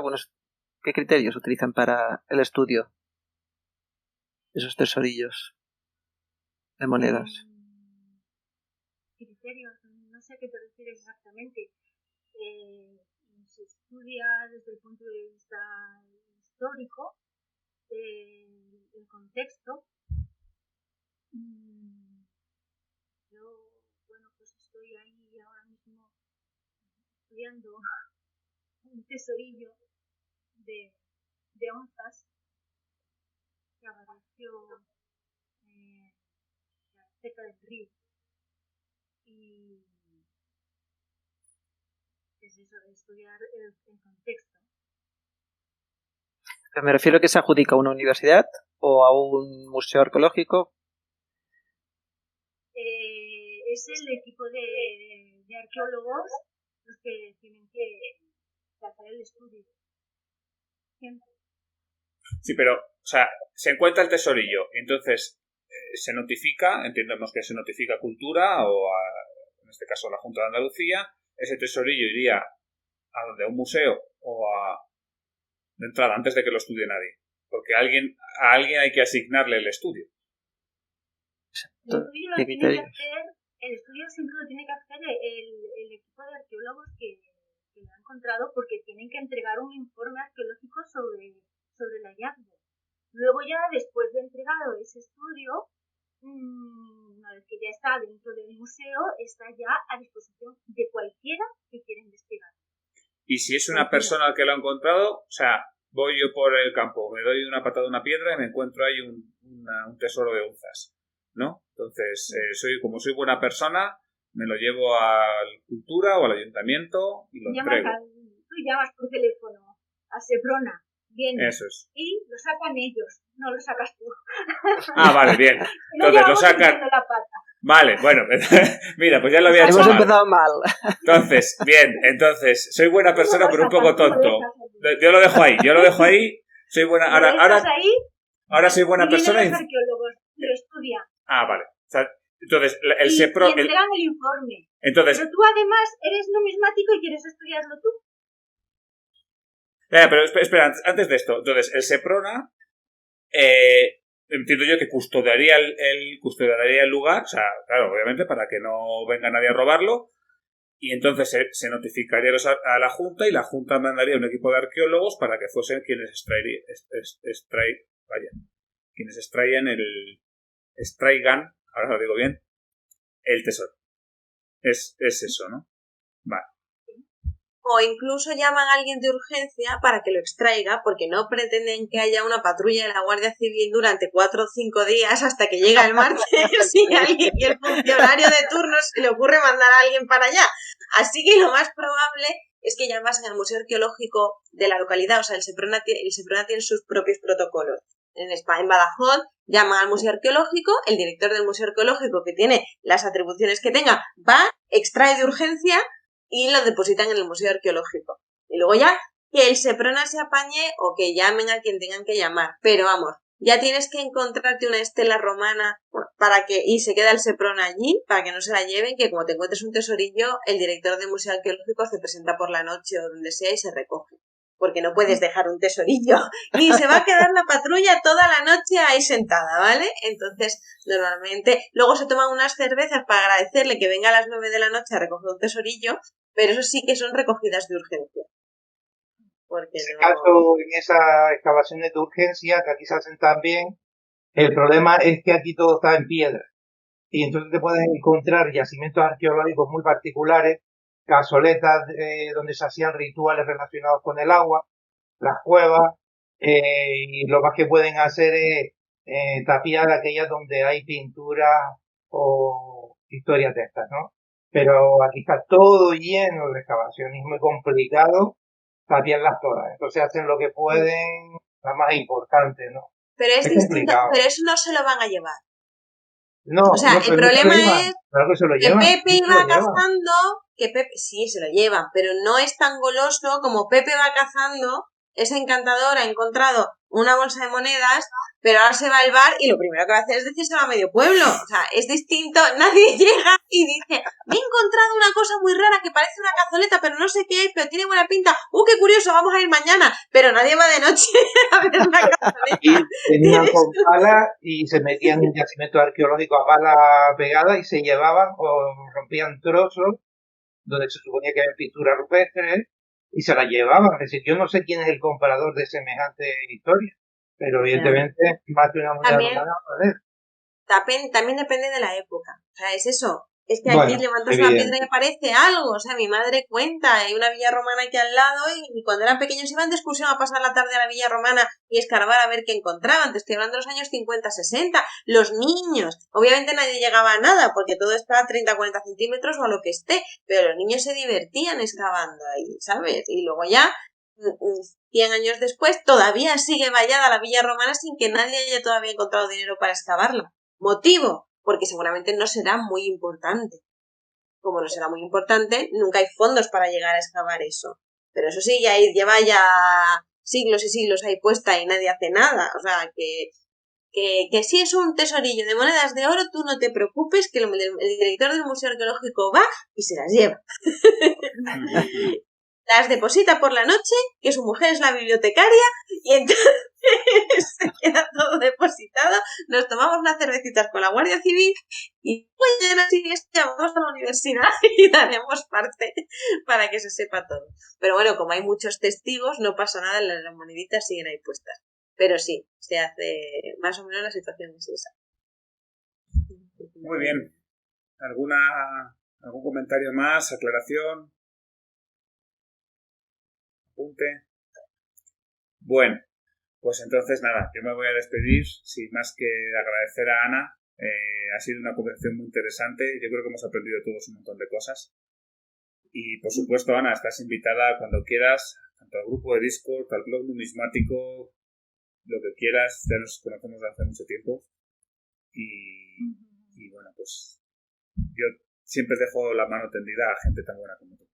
¿Qué criterios utilizan para el estudio de esos tesorillos de monedas? Criterios, no sé a qué te refieres exactamente. Se estudia desde el punto de vista histórico el contexto. Yo, bueno, pues estoy ahí ahora mismo estudiando un tesorillo de onzas que apareció cerca del río. Y es eso, de estudiar el contexto. Me refiero a que se adjudica a una universidad o a un museo arqueológico. Es el equipo de arqueólogos los que tienen que hacer el estudio. Siempre. Sí, pero, o sea, se encuentra el tesorillo y entonces se notifica, entendemos que se notifica a Cultura o en este caso a la Junta de Andalucía. Ese tesorillo iría a un museo o de entrada antes de que lo estudie nadie, porque a alguien hay que asignarle el estudio. El estudio siempre lo tiene que hacer el equipo de arqueólogos que lo ha encontrado, porque tienen que entregar un informe arqueológico sobre el hallazgo. Luego ya después de entregado ese estudio, una vez que ya está dentro del museo, está ya a disposición de cualquiera que quiera investigar. Y si es una persona que lo ha encontrado, o sea, voy yo por el campo, me doy una patada a una piedra y me encuentro ahí un tesoro de onzas, ¿no? Entonces, como soy buena persona, me lo llevo a Cultura o al ayuntamiento y lo entrego. Tú llamas por teléfono a Seprona, vienen. Eso es. Y lo sacan ellos, no lo sacas tú. Ah, vale, bien. Entonces lo sacan. Vale, bueno, mira, pues ya lo había hecho Hemos mal. empezado mal. Entonces, bien, soy buena persona pero un poco tonto. Yo lo dejo ahí, soy buena, ahora soy buena persona y... Los arqueólogos lo estudian. Ah, vale. O sea, entonces, el y SEPRONA... Y entregan el informe. Entonces... Pero tú además eres numismático y quieres estudiarlo tú. Pero espera, antes de esto, entonces, el SEPRONA entiendo yo que custodiaría el lugar, o sea, claro, obviamente para que no venga nadie a robarlo, y entonces se notificaría a la Junta y la Junta mandaría un equipo de arqueólogos para que fuesen quienes extraigan, ahora lo digo bien, el tesoro. Es eso, ¿no? Vale. O incluso llaman a alguien de urgencia para que lo extraiga, porque no pretenden que haya una patrulla de la Guardia Civil durante 4 o 5 días hasta que llega el martes y el funcionario de turno se le ocurre mandar a alguien para allá. Así que lo más probable es que llamasen al Museo Arqueológico de la localidad, o sea, el Seprona tiene sus propios protocolos. En Badajoz llaman al Museo Arqueológico, el director del Museo Arqueológico, que tiene las atribuciones que tenga, va, extrae de urgencia y lo depositan en el Museo Arqueológico. Y luego ya que el Seprona se apañe o que llamen a quien tengan que llamar. Pero vamos, ya tienes que encontrarte una estela romana y se queda el Seprona allí para que no se la lleven, que como te encuentres un tesorillo, el director del Museo Arqueológico se presenta por la noche o donde sea y se recoge. Porque no puedes dejar un tesorillo, ni se va a quedar la patrulla toda la noche ahí sentada, ¿vale? Entonces, normalmente, luego se toman unas cervezas para agradecerle que venga a las 9 de la noche a recoger un tesorillo, pero eso sí que son recogidas de urgencia. Porque en ese caso, en esas excavaciones de urgencia, que aquí se hacen también, el problema es que aquí todo está en piedra. Y entonces te puedes encontrar yacimientos arqueológicos muy particulares, cazoletas donde se hacían rituales relacionados con el agua, las cuevas, y lo más que pueden hacer es tapiar aquellas donde hay pinturas o historias de estas, ¿no? Pero aquí está todo lleno de excavaciones, es muy complicado tapiarlas todas. Entonces hacen lo que pueden, la más importante, ¿no? Pero es distinto, complicado. pero eso no se lo van a llevar. No, o sea, el problema es claro que, se lo que llevan, Pepe sí, iba cazando, que Pepe sí se lo llevan, pero no es tan goloso como Pepe va cazando, es encantador, ha encontrado una bolsa de monedas, pero ahora se va al bar y lo primero que va a hacer es decírselo a medio pueblo. O sea, es distinto, nadie llega y dice, me he encontrado una cosa muy rara que parece una cazoleta, pero no sé qué es, pero tiene buena pinta. ¡Qué curioso! Vamos a ir mañana. Pero nadie va de noche a ver la cazoleta. Y venían con pala y se metían en yacimientos arqueológicos a pala pegada y se llevaban o rompían trozos donde se suponía que había pintura rupestre y se la llevaban. Es decir, yo no sé quién es el comprador de semejante historia, pero evidentemente más de una moneda romana, también depende de la época. O sea, es eso. Es que aquí levantas una piedra y aparece algo. O sea, mi madre cuenta, hay una villa romana aquí al lado y cuando eran pequeños iban de excursión a pasar la tarde a la villa romana y escarbar a ver qué encontraban. Te estoy hablando de los años 50, 60. Los niños. Obviamente nadie llegaba a nada porque todo está a 30, 40 centímetros o a lo que esté. Pero los niños se divertían excavando ahí, ¿sabes? Y luego ya 100 años después todavía sigue vallada la villa romana sin que nadie haya todavía encontrado dinero para excavarla. ¿Motivo? Porque seguramente no será muy importante. Como no será muy importante, nunca hay fondos para llegar a excavar eso. Pero eso sí, lleva ya siglos y siglos ahí puesta y nadie hace nada. O sea, que si es un tesorillo de monedas de oro, tú no te preocupes, que el director del Museo Arqueológico va y se las lleva. Las deposita por la noche, que su mujer es la bibliotecaria, y entonces se queda todo depositado, nos tomamos unas cervecitas con la Guardia Civil y mañana sí vamos a la universidad y daremos parte para que se sepa todo. Pero bueno, como hay muchos testigos, no pasa nada, las moneditas siguen ahí puestas. Pero sí, se hace más o menos la situación es esa. Muy bien. ¿Algún comentario más? ¿Aclaración? ¿Apunte? Bueno, pues entonces nada, yo me voy a despedir sin más que agradecer a Ana. Ha sido una conversación muy interesante. Yo creo que hemos aprendido todos un montón de cosas. Y por supuesto, Ana, estás invitada cuando quieras, tanto al grupo de Discord, al blog numismático, lo que quieras. Ya nos conocemos desde hace mucho tiempo. Y bueno, pues yo siempre dejo la mano tendida a gente tan buena como tú.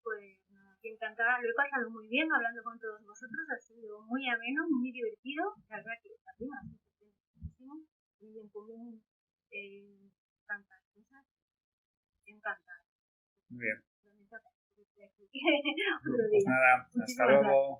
Pues encantada, lo he pasado muy bien hablando con todos vosotros, ha sido muy ameno, muy divertido, la verdad que también muchísimo, y en común tantas cosas, encantada. Muy bien. Pues nada, hasta luego.